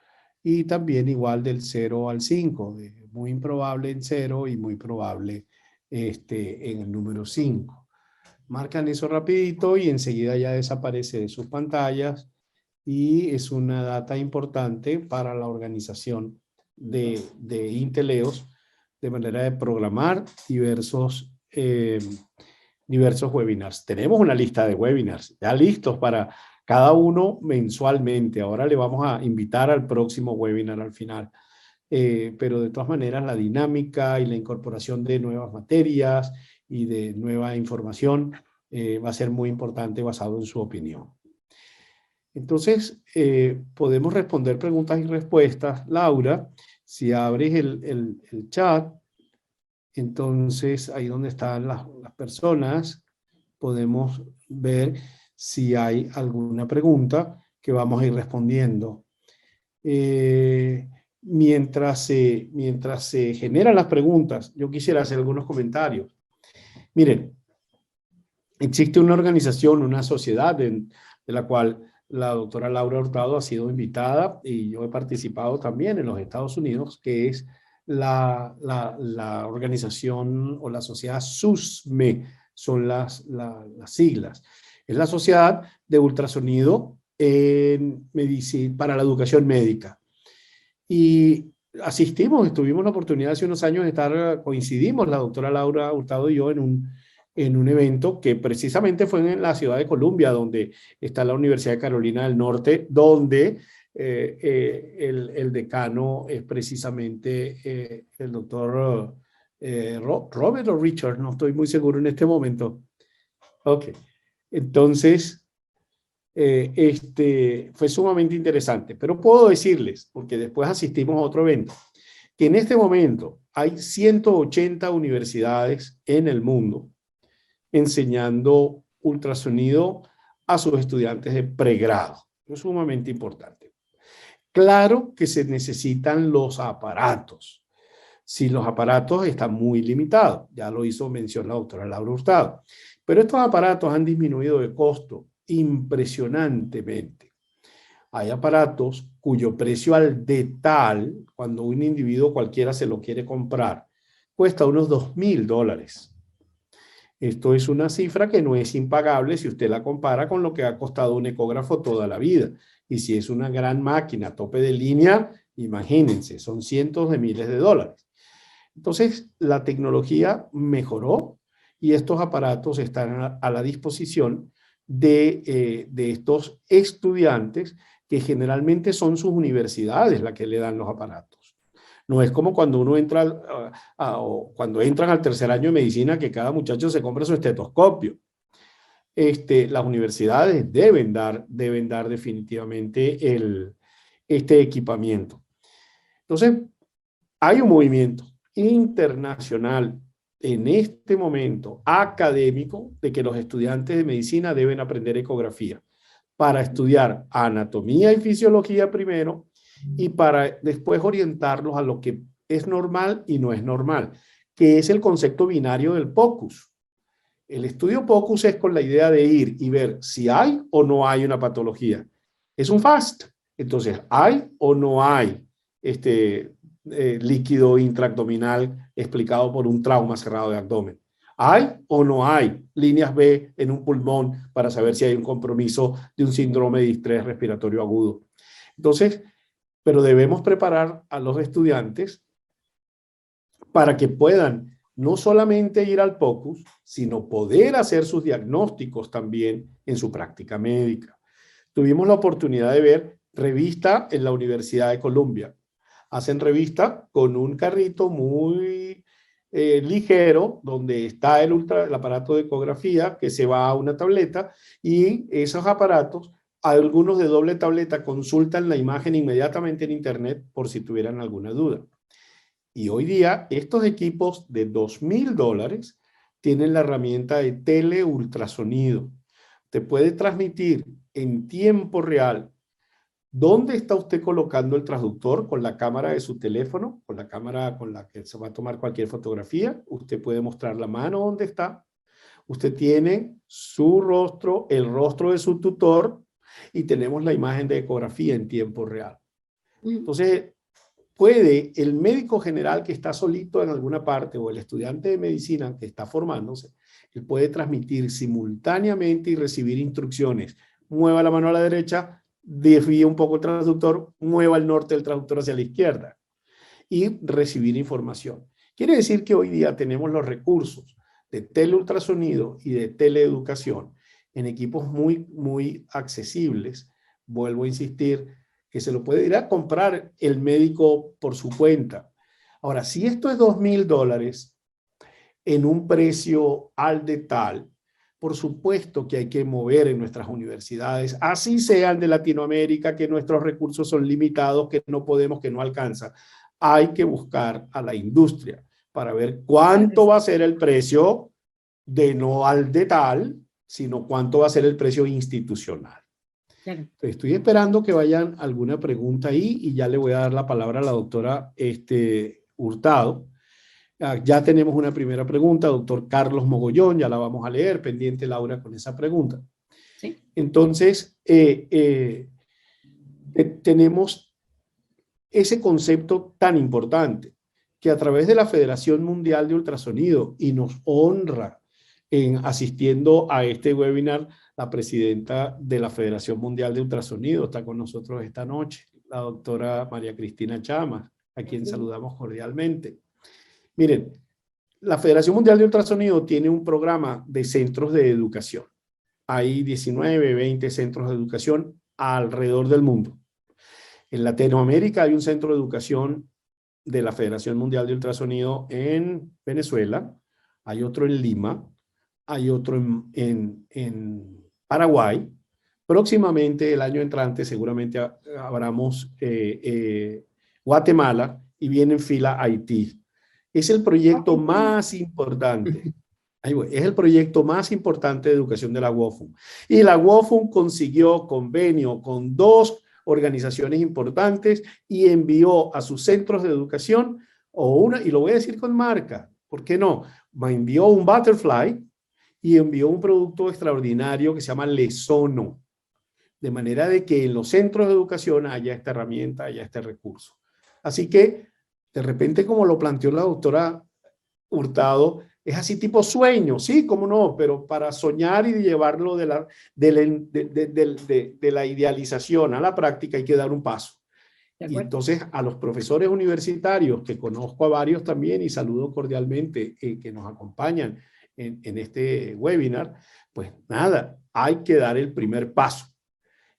Y también igual del 0 al 5, muy improbable en 0 y muy probable en el número 5. Marcan eso rapidito y enseguida ya desaparece de sus pantallas y es una data importante para la organización de Inteleos de manera de programar diversos webinars. Tenemos una lista de webinars ya listos para cada uno mensualmente. Ahora le vamos a invitar al próximo webinar al final. Pero de todas maneras la dinámica y la incorporación de nuevas materias y de nueva información va a ser muy importante basado en su opinión. Entonces, podemos responder preguntas y respuestas. Laura, si abres el chat, entonces ahí donde están las personas, podemos ver si hay alguna pregunta que vamos a ir respondiendo. Mientras se generan las preguntas, yo quisiera hacer algunos comentarios. Miren, existe una organización, una sociedad de la cual la doctora Laura Hurtado ha sido invitada y yo he participado también en los Estados Unidos, que es la organización o la sociedad SUSME, son las siglas. Es la Sociedad de Ultrasonido para la Educación Médica. Y tuvimos la oportunidad hace unos años de coincidimos la doctora Laura Hurtado y yo en un evento que precisamente fue en la ciudad de Columbia, donde está la Universidad de Carolina del Norte, donde el decano es precisamente el doctor Robert o Richard, no estoy muy seguro en este momento. Ok, entonces fue sumamente interesante, pero puedo decirles, porque después asistimos a otro evento, que en este momento hay 180 universidades en el mundo enseñando ultrasonido a sus estudiantes de pregrado. Es sumamente importante. Claro que se necesitan los aparatos. Si los aparatos están muy limitados, ya lo hizo mención la doctora Laura Hurtado, pero estos aparatos han disminuido de costo impresionantemente. Hay aparatos cuyo precio al detal, cuando un individuo cualquiera se lo quiere comprar, cuesta unos $2,000. Esto es una cifra que no es impagable si usted la compara con lo que ha costado un ecógrafo toda la vida. Y si es una gran máquina, tope de línea, Imagínense, son cientos de miles de dólares. Entonces, la tecnología mejoró y estos aparatos están a la disposición de estos estudiantes que generalmente son sus universidades las que le dan los aparatos. No es como cuando uno entra, o cuando entran al tercer año de medicina, que cada muchacho se compra su estetoscopio. Las universidades deben dar definitivamente este equipamiento. Entonces, hay un movimiento internacional en este momento académico de que los estudiantes de medicina deben aprender ecografía para estudiar anatomía y fisiología primero y para después orientarlos a lo que es normal y no es normal, que es el concepto binario del POCUS. El estudio POCUS es con la idea de ir y ver si hay o no hay una patología. Es un FAST. Entonces, ¿hay o no hay líquido intraabdominal explicado por un trauma cerrado de abdomen? ¿Hay o no hay líneas B en un pulmón para saber si hay un compromiso de un síndrome de distrés respiratorio agudo? Entonces, pero debemos preparar a los estudiantes para que puedan no solamente ir al POCUS, sino poder hacer sus diagnósticos también en su práctica médica. Tuvimos la oportunidad de ver revista en la Universidad de Columbia. Hacen revista con un carrito muy ligero, donde está el aparato de ecografía que se va a una tableta, y esos aparatos, algunos de doble tableta, consultan la imagen inmediatamente en internet por si tuvieran alguna duda. Y hoy día estos equipos de $2,000 tienen la herramienta de teleultrasonido. Te puede transmitir en tiempo real dónde está usted colocando el transductor con la cámara de su teléfono, con la cámara con la que se va a tomar cualquier fotografía. Usted puede mostrar la mano donde está. Usted tiene su rostro, el rostro de su tutor, y tenemos la imagen de ecografía en tiempo real. Entonces, puede el médico general que está solito en alguna parte o el estudiante de medicina que está formándose, él puede transmitir simultáneamente y recibir instrucciones. Mueva la mano a la derecha, desvíe un poco el transductor, mueva el norte del transductor hacia la izquierda y recibir información. Quiere decir que hoy día tenemos los recursos de teleultrasonido y de teleeducación en equipos muy, muy accesibles. Vuelvo a insistir que se lo puede ir a comprar el médico por su cuenta. Ahora, si esto es $2,000 en un precio al de tal, por supuesto que hay que mover en nuestras universidades, así sean de Latinoamérica, que nuestros recursos son limitados, que no podemos, que no alcanza. Hay que buscar a la industria para ver cuánto va a ser el precio de no al de tal, sino cuánto va a ser el precio institucional. Claro. Estoy esperando que vayan alguna pregunta ahí y ya le voy a dar la palabra a la doctora Hurtado. Ya tenemos una primera pregunta, doctor Carlos Mogollón, ya la vamos a leer, pendiente Laura con esa pregunta. Sí. Entonces, tenemos ese concepto tan importante que a través de la Federación Mundial de Ultrasonido, y nos honra en asistiendo a este webinar, la presidenta de la Federación Mundial de Ultrasonido está con nosotros esta noche, la doctora María Cristina Chamas, a quien saludamos cordialmente. Miren, la Federación Mundial de Ultrasonido tiene un programa de centros de educación. Hay 19, 20 centros de educación alrededor del mundo. En Latinoamérica hay un centro de educación de la Federación Mundial de Ultrasonido en Venezuela, hay otro en Lima, hay otro en Paraguay. Próximamente, el año entrante, seguramente abramos Guatemala y viene en fila Haití. Es el proyecto más importante. Es el proyecto más importante de educación de la WOFUN. Y la WOFUN consiguió convenio con 2 organizaciones importantes y envió a sus centros de educación, y lo voy a decir con marca, ¿por qué no? Envió un Butterfly y envió un producto extraordinario que se llama Lesono, de manera de que en los centros de educación haya esta herramienta, haya este recurso. Así que, de repente, como lo planteó la doctora Hurtado, es así tipo sueño, sí, cómo no, pero para soñar y llevarlo de la idealización a la práctica hay que dar un paso. ¿De Y acuerdo? entonces a los profesores universitarios, que conozco a varios también y saludo cordialmente, que nos acompañan en este webinar, pues nada, hay que dar el primer paso.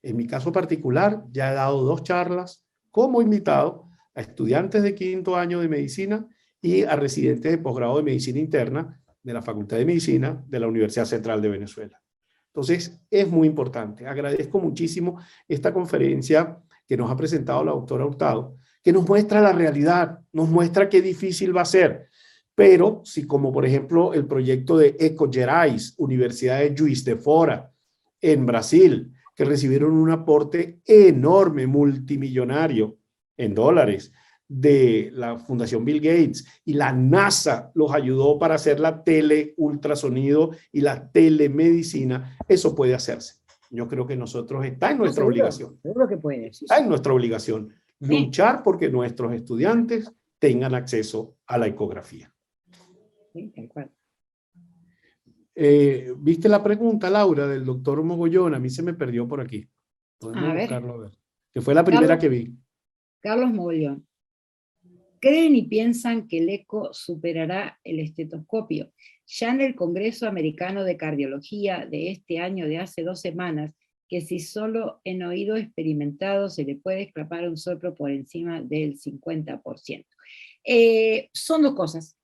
En mi caso particular, ya he dado 2 charlas como invitado a estudiantes de 5º año de medicina y a residentes de posgrado de medicina interna de la Facultad de Medicina de la Universidad Central de Venezuela. Entonces, es muy importante. Agradezco muchísimo esta conferencia que nos ha presentado la doctora Hurtado, que nos muestra la realidad, nos muestra qué difícil va a ser. Pero si como por ejemplo el proyecto de Eco Gerais, Universidad de Juiz de Fora, en Brasil, que recibieron un aporte enorme, multimillonario en dólares, de la Fundación Bill Gates, y la NASA los ayudó para hacer la teleultrasonido y la telemedicina, eso puede hacerse. Yo creo que nosotros está en nuestra obligación. Seguro que puede. Está en nuestra obligación luchar porque nuestros estudiantes tengan acceso a la ecografía. Sí, tal cual. ¿Viste la pregunta, Laura, del doctor Mogollón? A mí se me perdió por aquí. Podemos buscarlo a ver. Que fue la primera que vi. Carlos Mogollón. ¿Creen y piensan que el eco superará el estetoscopio? Ya en el Congreso Americano de Cardiología de este año, de hace 2 semanas, que si solo en oído experimentado se le puede escapar un soplo por encima del 50%. Son 2 cosas.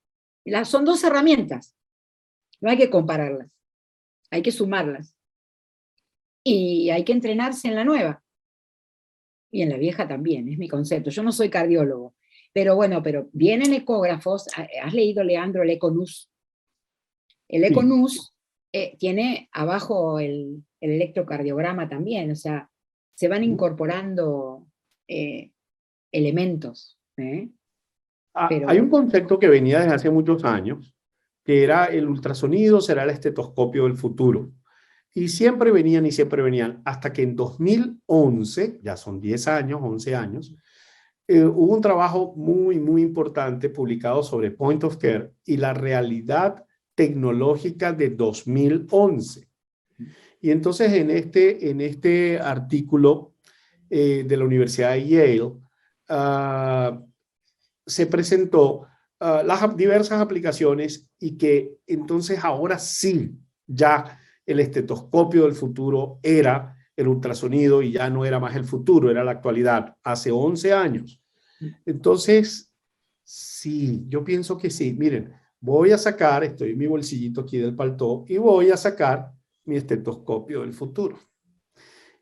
Son 2 herramientas. No hay que compararlas. Hay que sumarlas. Y hay que entrenarse en la nueva. Y en la vieja también, es mi concepto. Yo no soy cardiólogo. Pero bueno, pero vienen ecógrafos. ¿Has leído, Leandro, el ECONUS? El ECONUS tiene abajo el electrocardiograma también, o sea, se van incorporando elementos. Pero, hay un concepto que venía desde hace muchos años, que era el ultrasonido será el estetoscopio del futuro. Y siempre venían, hasta que en 2011, ya son 10 años, 11 años, hubo un trabajo muy, muy importante publicado sobre Point of Care y la realidad tecnológica de 2011. Y entonces en este artículo de la Universidad de Yale, se presentó las diversas aplicaciones y que entonces ahora sí, ya el estetoscopio del futuro era el ultrasonido y ya no era más el futuro, era la actualidad, hace 11 años. Entonces, sí, yo pienso que sí. Miren, voy a sacar, estoy en mi bolsillito aquí del paltó, y voy a sacar mi estetoscopio del futuro.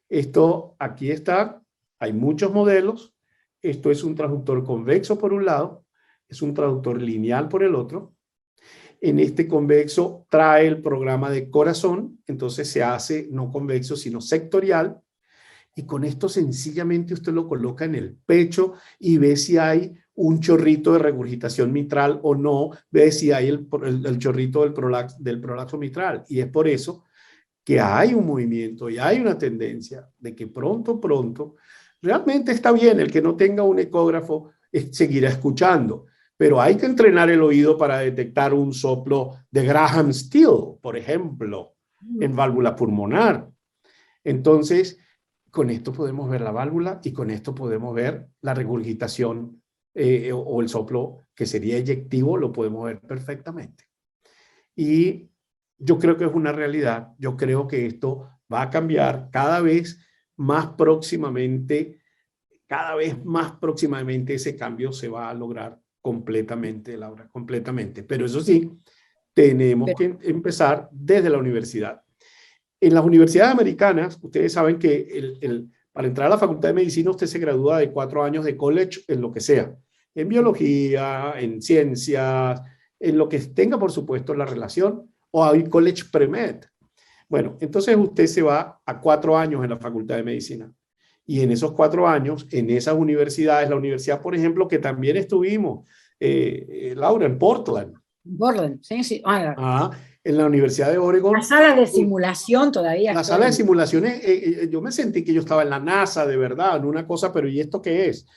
Esto, aquí está, hay muchos modelos. Esto es un traductor convexo por un lado, es un traductor lineal por el otro. En este convexo trae el programa de corazón, entonces se hace no convexo, sino sectorial. Y con esto sencillamente usted lo coloca en el pecho y ve si hay un chorrito de regurgitación mitral o no, ve si hay el chorrito del prolapso mitral. Y es por eso que hay un movimiento y hay una tendencia de que pronto, realmente está bien el que no tenga un ecógrafo, seguirá escuchando, pero hay que entrenar el oído para detectar un soplo de Graham Steele, por ejemplo, en válvula pulmonar. Entonces, con esto podemos ver la válvula y con esto podemos ver la regurgitación o el soplo que sería eyectivo, lo podemos ver perfectamente. Y yo creo que es una realidad, yo creo que esto va a cambiar cada vez más próximamente ese cambio se va a lograr completamente, Laura, completamente. Pero eso sí, tenemos que empezar desde la universidad. En las universidades americanas, ustedes saben que para entrar a la Facultad de Medicina usted se gradúa de 4 años de college en lo que sea, en biología, en ciencias, en lo que tenga, por supuesto, la relación, o hay college pre-med. Bueno, entonces usted se va a 4 años en la Facultad de Medicina. Y en esos 4 años, en esas universidades, la universidad, por ejemplo, que también estuvimos, Laura, en Portland. Portland, sí, sí. En la Universidad de Oregon. La sala de simulación todavía. La sala de simulaciones, yo me sentí que yo estaba en la NASA, de verdad, en una cosa, pero ¿y esto qué es?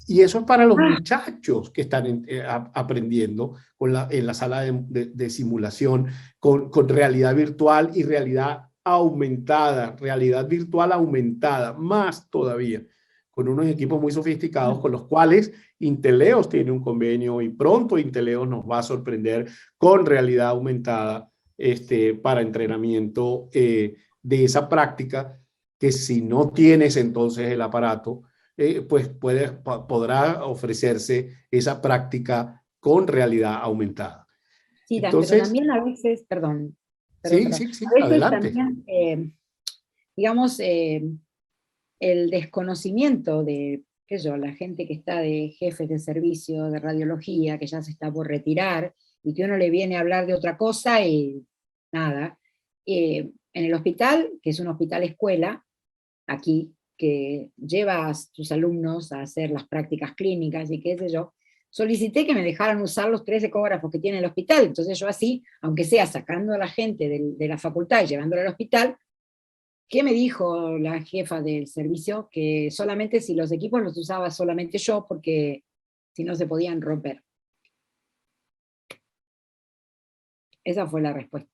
Y eso es para los muchachos que están aprendiendo en la sala de simulación con realidad virtual y realidad aumentada, realidad virtual aumentada, más todavía. con unos equipos muy sofisticados con los cuales Inteleos tiene un convenio y pronto Inteleos nos va a sorprender con realidad aumentada para entrenamiento de esa práctica que si no tienes entonces el aparato, pues podrá ofrecerse esa práctica con realidad aumentada. Sí, pero Entonces, también a veces, perdón, sí, perdón, sí, sí, a veces adelante. también, digamos, el desconocimiento de, qué sé yo, la gente que está de jefes de servicio de radiología, que ya se está por retirar, y que uno le viene a hablar de otra cosa y nada. En el hospital, que es un hospital escuela, aquí, que lleva a sus alumnos a hacer las prácticas clínicas y qué sé yo, solicité que me dejaran usar los 3 ecógrafos que tiene el hospital. Entonces yo así, aunque sea sacando a la gente de la facultad y llevándola al hospital, ¿qué me dijo la jefa del servicio? Que solamente si los equipos los usaba solamente yo, porque si no se podían romper. Esa fue la respuesta.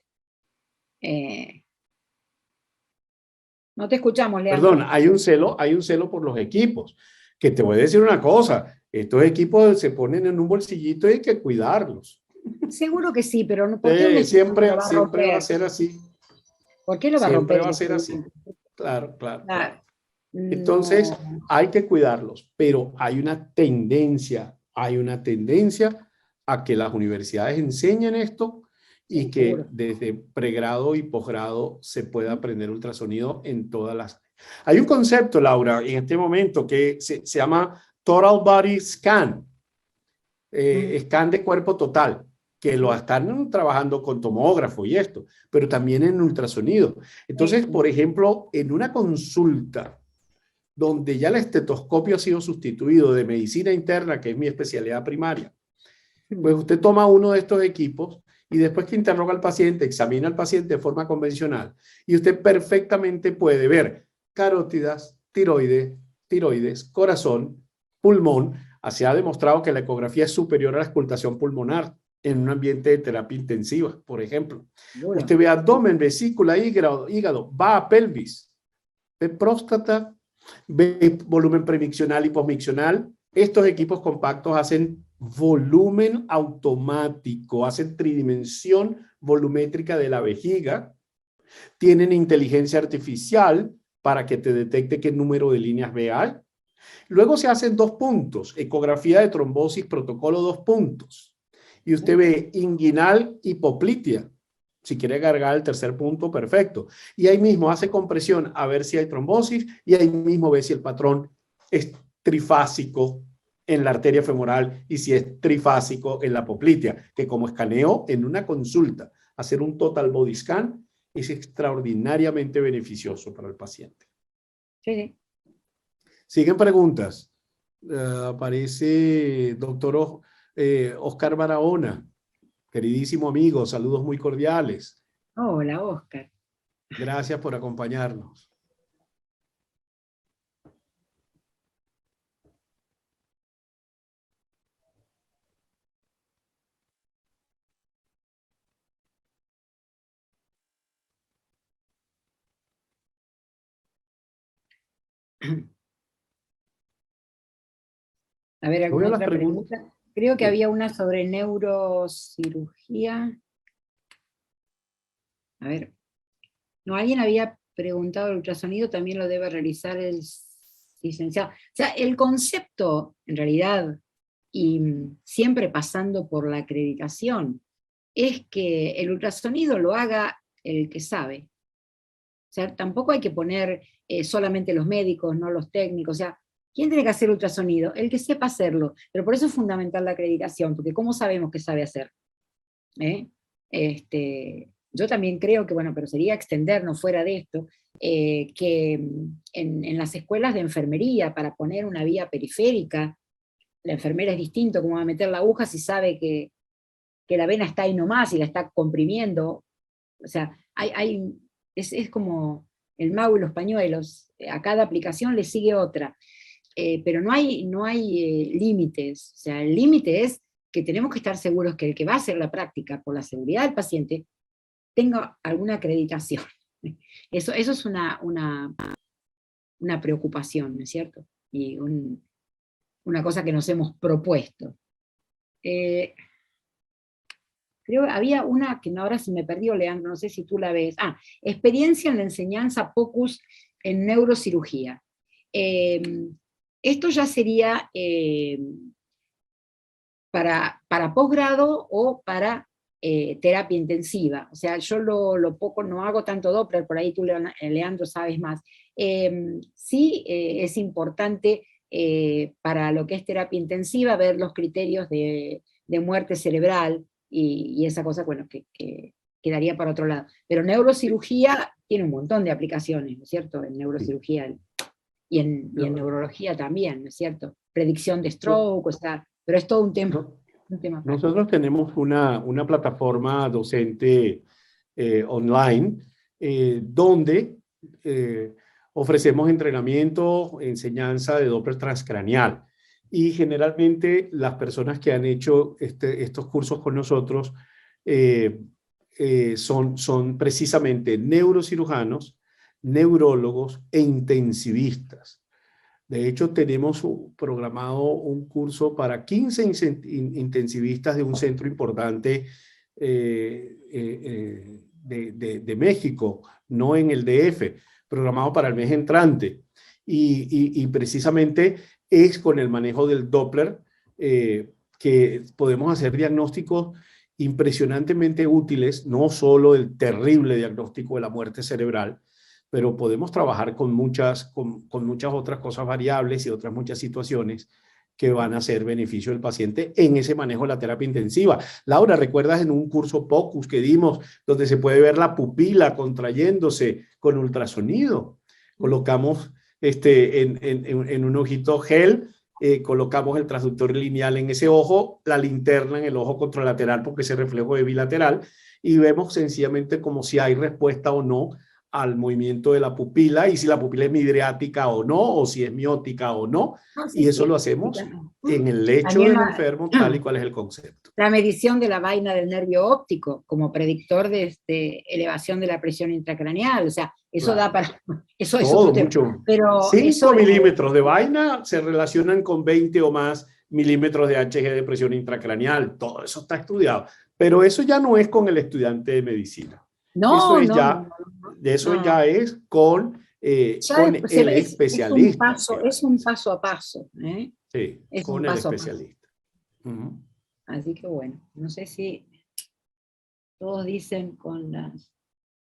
No te escuchamos, Perdón, Leandro. hay un celo por los equipos, que te voy a decir una cosa, estos equipos se ponen en un bolsillito y hay que cuidarlos. Seguro que sí, pero ¿por qué un equipo lo Siempre, va a siempre va a romper? ser así, ¿Por qué lo va a siempre romper va el a ser así. estudiante? Claro, claro, Claro. claro. Entonces, No, hay que cuidarlos, pero hay una tendencia a que las universidades enseñen esto y sí, que seguro. desde pregrado y posgrado se pueda aprender ultrasonido en todas las... Hay un concepto, Laura, en este momento que se llama Total Body Scan, scan de cuerpo total, que lo están trabajando con tomógrafo y esto, pero también en ultrasonido. Entonces, Sí. por ejemplo, en una consulta donde ya el estetoscopio ha sido sustituido de medicina interna, que es mi especialidad primaria, pues usted toma uno de estos equipos y después que interroga al paciente, examina al paciente de forma convencional y usted perfectamente puede ver carótidas, tiroides, corazón, pulmón. Se ha demostrado que la ecografía es superior a la auscultación pulmonar en un ambiente de terapia intensiva, por ejemplo. Seguro. Usted ve abdomen, vesícula, hígado, va a pelvis, ve próstata, ve volumen premiccional y posmiccional. Estos equipos compactos hacen volumen automático, hacen tridimensión volumétrica de la vejiga, tienen inteligencia artificial para que te detecte qué número de líneas ve hay. Luego se hacen 2 puntos, ecografía de trombosis, protocolo 2 puntos. Y usted ve inguinal hipoplitia. Si quiere cargar el tercer punto, perfecto. Y ahí mismo hace compresión a ver si hay trombosis y ahí mismo ve si el patrón es trifásico en la arteria femoral y si es trifásico en la poplitea, que como escaneo en una consulta, hacer un total body scan es extraordinariamente beneficioso para el paciente. Sí, sí. Siguen preguntas. Aparece doctor Oscar Barahona, queridísimo amigo, saludos muy cordiales. Hola, Oscar. Gracias por acompañarnos. A ver, Voy a ¿alguna las otra preguntas. pregunta? Creo que Sí. había una sobre neurocirugía. A ver, no, alguien había preguntado el ultrasonido, también lo debe realizar el licenciado. O sea, el concepto, en realidad, y siempre pasando por la acreditación, es que el ultrasonido lo haga el que sabe. O sea, tampoco hay que poner solamente los médicos, no los técnicos. O sea, ¿quién tiene que hacer ultrasonido? El que sepa hacerlo. Pero por eso es fundamental la acreditación, porque ¿cómo sabemos que sabe hacer? ¿Eh? Yo también creo que, bueno, pero sería extendernos fuera de esto, que en las escuelas de enfermería, para poner una vía periférica, la enfermera es distinto cómo va a meter la aguja si sabe que la vena está ahí nomás y la está comprimiendo. O sea, es como el mago y los pañuelos, a cada aplicación le sigue otra. Pero no hay límites. O sea, el límite es que tenemos que estar seguros que el que va a hacer la práctica por la seguridad del paciente tenga alguna acreditación. Eso es una preocupación, ¿no es cierto? y una cosa que nos hemos propuesto. Creo que había una que ahora se me perdió, Leandro, no sé si tú la ves. Experiencia en la enseñanza POCUS en neurocirugía. Esto ya sería para posgrado o para terapia intensiva. O sea, yo lo poco no hago tanto Doppler, por ahí tú, Leandro, sabes más. Sí, es importante para lo que es terapia intensiva ver los criterios de muerte cerebral y esa cosa, bueno, que quedaría para otro lado. Pero neurocirugía tiene un montón de aplicaciones, ¿no es cierto? En neurocirugía y en neurología también, ¿no es cierto? Predicción de stroke, o sea, pero es todo un tema. Nosotros tenemos una plataforma docente online donde ofrecemos entrenamiento, enseñanza de Doppler transcranial. Y generalmente las personas que han hecho estos cursos con nosotros son precisamente neurocirujanos, neurólogos e intensivistas. De hecho, tenemos programado un curso para 15 intensivistas de un centro importante de México, no en el DF, programado para el mes entrante. Y precisamente es con el manejo del Doppler que podemos hacer diagnósticos impresionantemente útiles, no solo el terrible diagnóstico de la muerte cerebral, pero podemos trabajar con muchas otras cosas variables y otras muchas situaciones que van a ser beneficio del paciente en ese manejo de la terapia intensiva. Laura, ¿recuerdas en un curso POCUS que dimos donde se puede ver la pupila contrayéndose con ultrasonido? Colocamos en un ojito gel, colocamos el transductor lineal en ese ojo, la linterna en el ojo contralateral porque ese reflejo es bilateral y vemos sencillamente como si hay respuesta o no al movimiento de la pupila y si la pupila es midriática o no, o si es miótica o no. Sí, y eso sí, lo hacemos en el lecho del enfermo, tal y cual es el concepto. La medición de la vaina del nervio óptico como predictor de elevación de la presión intracraneal, o sea, eso Claro. da para... Eso es todo, otro tema. mucho. Pero 5 milímetros de vaina se relacionan con 20 o más milímetros de Hg de presión intracraneal. Todo eso está estudiado. Pero eso ya no es con el estudiante de medicina. No, eso es no, ya, no, no, de eso no. ya es con el especialista. Es un paso a paso. Sí, es con un el paso especialista. a paso. Así que bueno, no sé si todos dicen con las...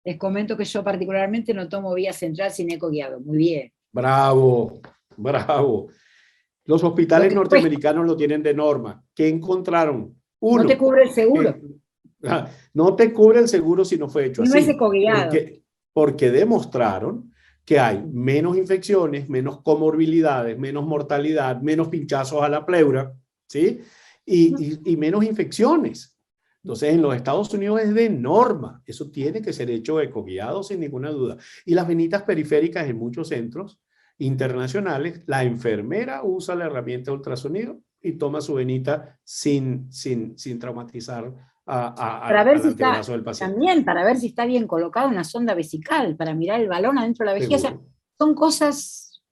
Les comento que yo particularmente no tomo vía central sin eco guiado. Muy bien. Bravo, bravo. Los hospitales norteamericanos lo tienen de norma. ¿Qué encontraron? Uno. No te cubre el seguro. No te cubre el seguro si no fue hecho así. No es ecoguiado. Porque demostraron que hay menos infecciones, menos comorbilidades, menos mortalidad, menos pinchazos a la pleura, ¿sí? Y menos infecciones. Entonces, en los Estados Unidos es de norma. Eso tiene que ser hecho ecoguiado sin ninguna duda. Y las venitas periféricas en muchos centros internacionales, la enfermera usa la herramienta de ultrasonido y toma su venita sin traumatizar al antebrazo del paciente. También para ver si está bien colocada una sonda vesical, para mirar el balón adentro de la vejiga. O sea, son cosas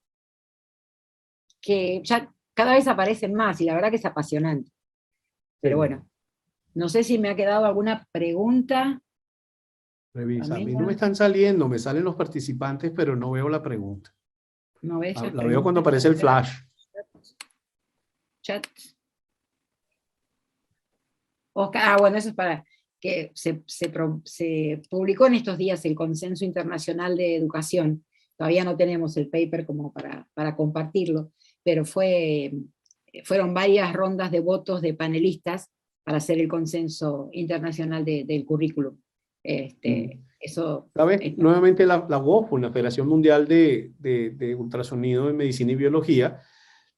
que ya cada vez aparecen más y la verdad que es apasionante. Pero bueno, no sé si me ha quedado alguna pregunta. Revisa, a mí no me están saliendo, me salen los participantes, pero no veo la pregunta. No ves la veo cuando aparece el flash. Chat. Bueno, eso es para que se publicó en estos días el Consenso Internacional de Educación. Todavía no tenemos el paper como para compartirlo, pero fueron varias rondas de votos de panelistas para hacer el consenso internacional del currículum. Eso. ¿Sabes? Nuevamente la WOFU, la Federación Mundial de Ultrasonido en Medicina y Biología,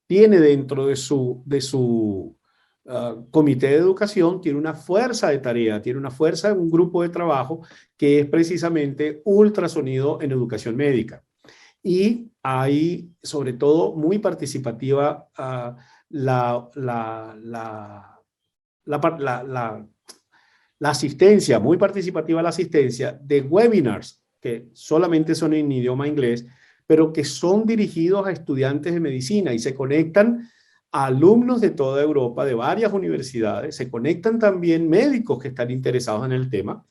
tiene dentro de su comité de educación, tiene una fuerza de tarea, tiene una fuerza, un grupo de trabajo que es precisamente ultrasonido en educación médica. Y hay, sobre todo, muy participativa la asistencia, muy participativa la asistencia de webinars que solamente son en idioma inglés, pero que son dirigidos a estudiantes de medicina y se conectan a alumnos de toda Europa, de varias universidades, se conectan también médicos que están interesados en el tema.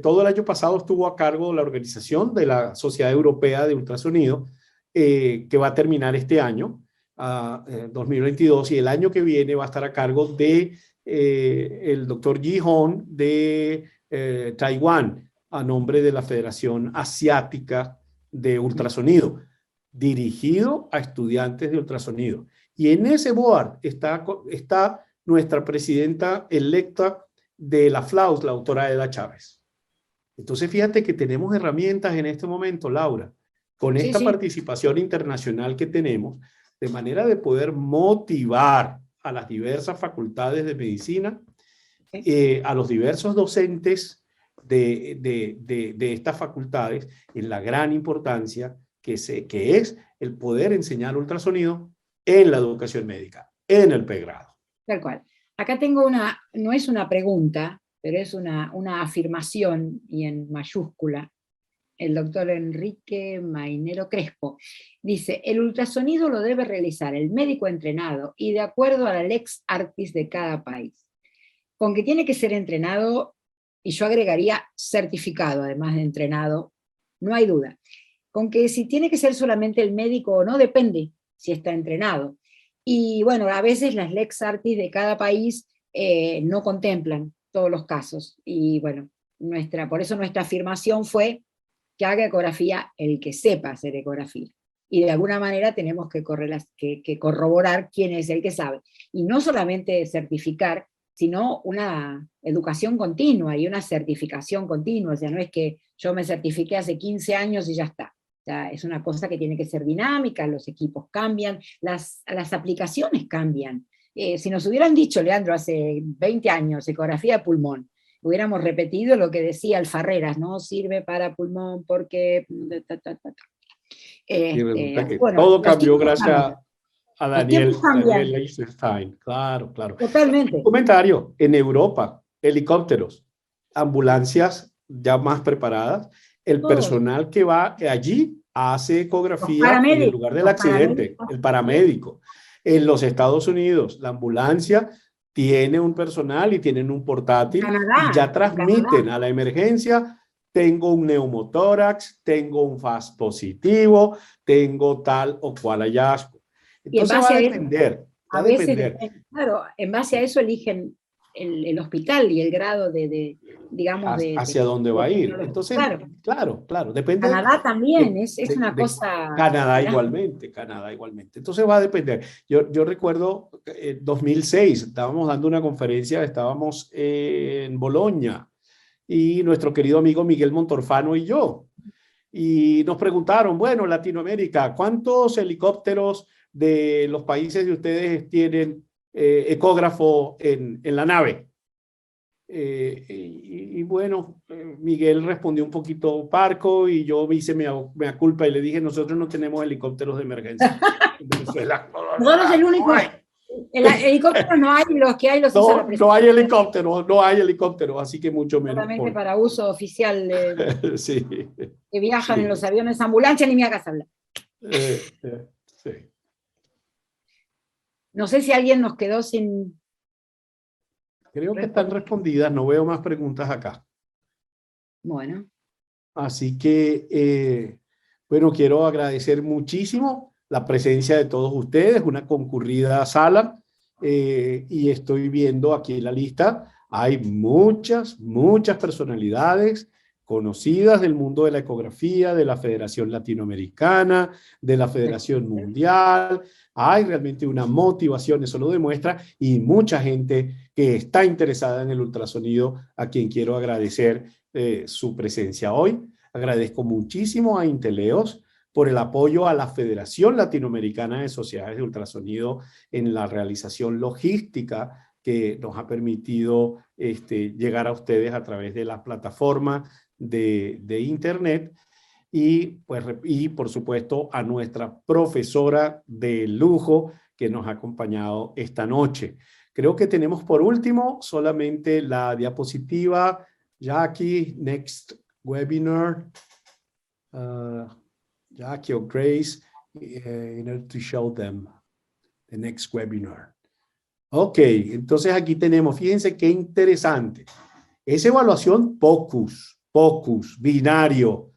Todo el año pasado estuvo a cargo la organización de la Sociedad Europea de Ultrasonido, que va a terminar este año, 2022, y el año que viene va a estar a cargo de el doctor Ji Hong de Taiwán, a nombre de la Federación Asiática de Ultrasonido, dirigido a estudiantes de ultrasonido. Y en ese board está nuestra presidenta electa de la FLAUS, la doctora Eda Chávez. Entonces, fíjate que tenemos herramientas en este momento, Laura, con esta participación internacional que tenemos, de manera de poder motivar a las diversas facultades de medicina, a los diversos docentes de estas facultades, en la gran importancia que es el poder enseñar ultrasonido en la educación médica, en el pregrado. Tal cual. Acá tengo no es una pregunta, pero es una afirmación, y en mayúscula. El doctor Enrique Mainero Crespo dice: el ultrasonido lo debe realizar el médico entrenado y de acuerdo a la lex artis de cada país. Con que tiene que ser entrenado, y yo agregaría certificado, además de entrenado, no hay duda. Con que si tiene que ser solamente el médico o no, depende si está entrenado. Y bueno, a veces las lex artis de cada país no contemplan todos los casos. Y bueno, por eso nuestra afirmación fue que haga ecografía el que sepa hacer ecografía. Y de alguna manera tenemos que corroborar quién es el que sabe. Y no solamente certificar, sino una educación continua y una certificación continua. O sea, no es que yo me certifiqué hace 15 años y ya está. O sea, es una cosa que tiene que ser dinámica, los equipos cambian, las aplicaciones cambian. Si nos hubieran dicho, Leandro, hace 20 años, ecografía de pulmón, hubiéramos repetido lo que decía Alfarreras, ¿no? Sirve para pulmón porque... Y resulta que bueno, todo cambió gracias a Daniel Lichtenstein. Claro, claro. Totalmente. Un comentario: en Europa, helicópteros, ambulancias ya más preparadas, el personal que va allí hace ecografía en el lugar del accidente, el paramédico. En los Estados Unidos, la ambulancia tiene un personal y tienen un portátil, y ya transmiten a la emergencia: tengo un neumotórax, tengo un FAS positivo, tengo tal o cual hallazgo. Entonces va a depender. A veces, claro, en base a eso eligen el hospital y el grado digamos, hacia dónde va a ir. Entonces, claro, depende. Canadá también, es una cosa... Canadá igualmente. Entonces va a depender. Yo recuerdo, en 2006, estábamos dando una conferencia, estábamos en Bolonia, y nuestro querido amigo Miguel Montorfano y yo. Y nos preguntaron, bueno, Latinoamérica, ¿cuántos helicópteros de los países de ustedes tienen ecógrafo en la nave? Y bueno, Miguel respondió un poquito parco, y yo me hice mea culpa y le dije: nosotros no tenemos helicópteros de emergencia en Venezuela. Nosotros el único... El helicóptero no hay, los que hay los usa la presidencia. No hay helicóptero, así que mucho menos. Solamente para uso oficial sí. Que viajan en los aviones ambulancia, ni me hagas hablar. Sí. No sé si alguien nos quedó sin... Creo que están respondidas, no veo más preguntas acá. Bueno. Así que, bueno, quiero agradecer muchísimo la presencia de todos ustedes, una concurrida sala, y estoy viendo aquí en la lista, hay muchas personalidades conocidas del mundo de la ecografía, de la Federación Latinoamericana, de la Federación Mundial. Hay realmente una motivación, eso lo demuestra, y mucha gente que está interesada en el ultrasonido, a quien quiero agradecer su presencia hoy. Agradezco muchísimo a Inteleos por el apoyo a la Federación Latinoamericana de Sociedades de Ultrasonido en la realización logística que nos ha permitido llegar a ustedes a través de la plataforma de Internet. Y por supuesto a nuestra profesora de lujo que nos ha acompañado esta noche. Creo que tenemos por último solamente la diapositiva. Jackie, next webinar. Jackie or Grace in order to show them the next webinar. Ok, entonces aquí tenemos, fíjense qué interesante. Es evaluación POCUS, binario,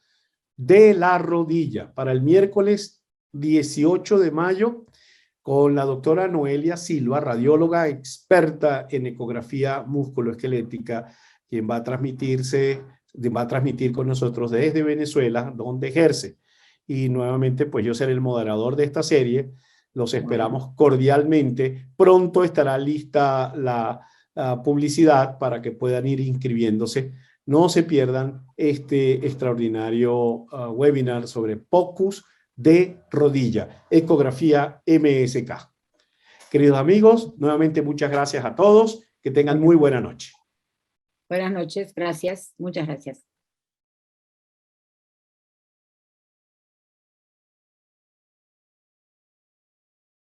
de la rodilla, para el miércoles 18 de mayo, con la doctora Noelia Silva, radióloga experta en ecografía musculoesquelética, quien va a transmitir con nosotros desde Venezuela, donde ejerce. Y nuevamente, pues yo seré el moderador de esta serie. Los esperamos cordialmente. Pronto estará lista la publicidad para que puedan ir inscribiéndose. No se pierdan este extraordinario webinar sobre POCUS de rodilla, ecografía MSK. Queridos amigos, nuevamente muchas gracias a todos. Que tengan muy buena noche. Buenas noches, gracias, muchas gracias.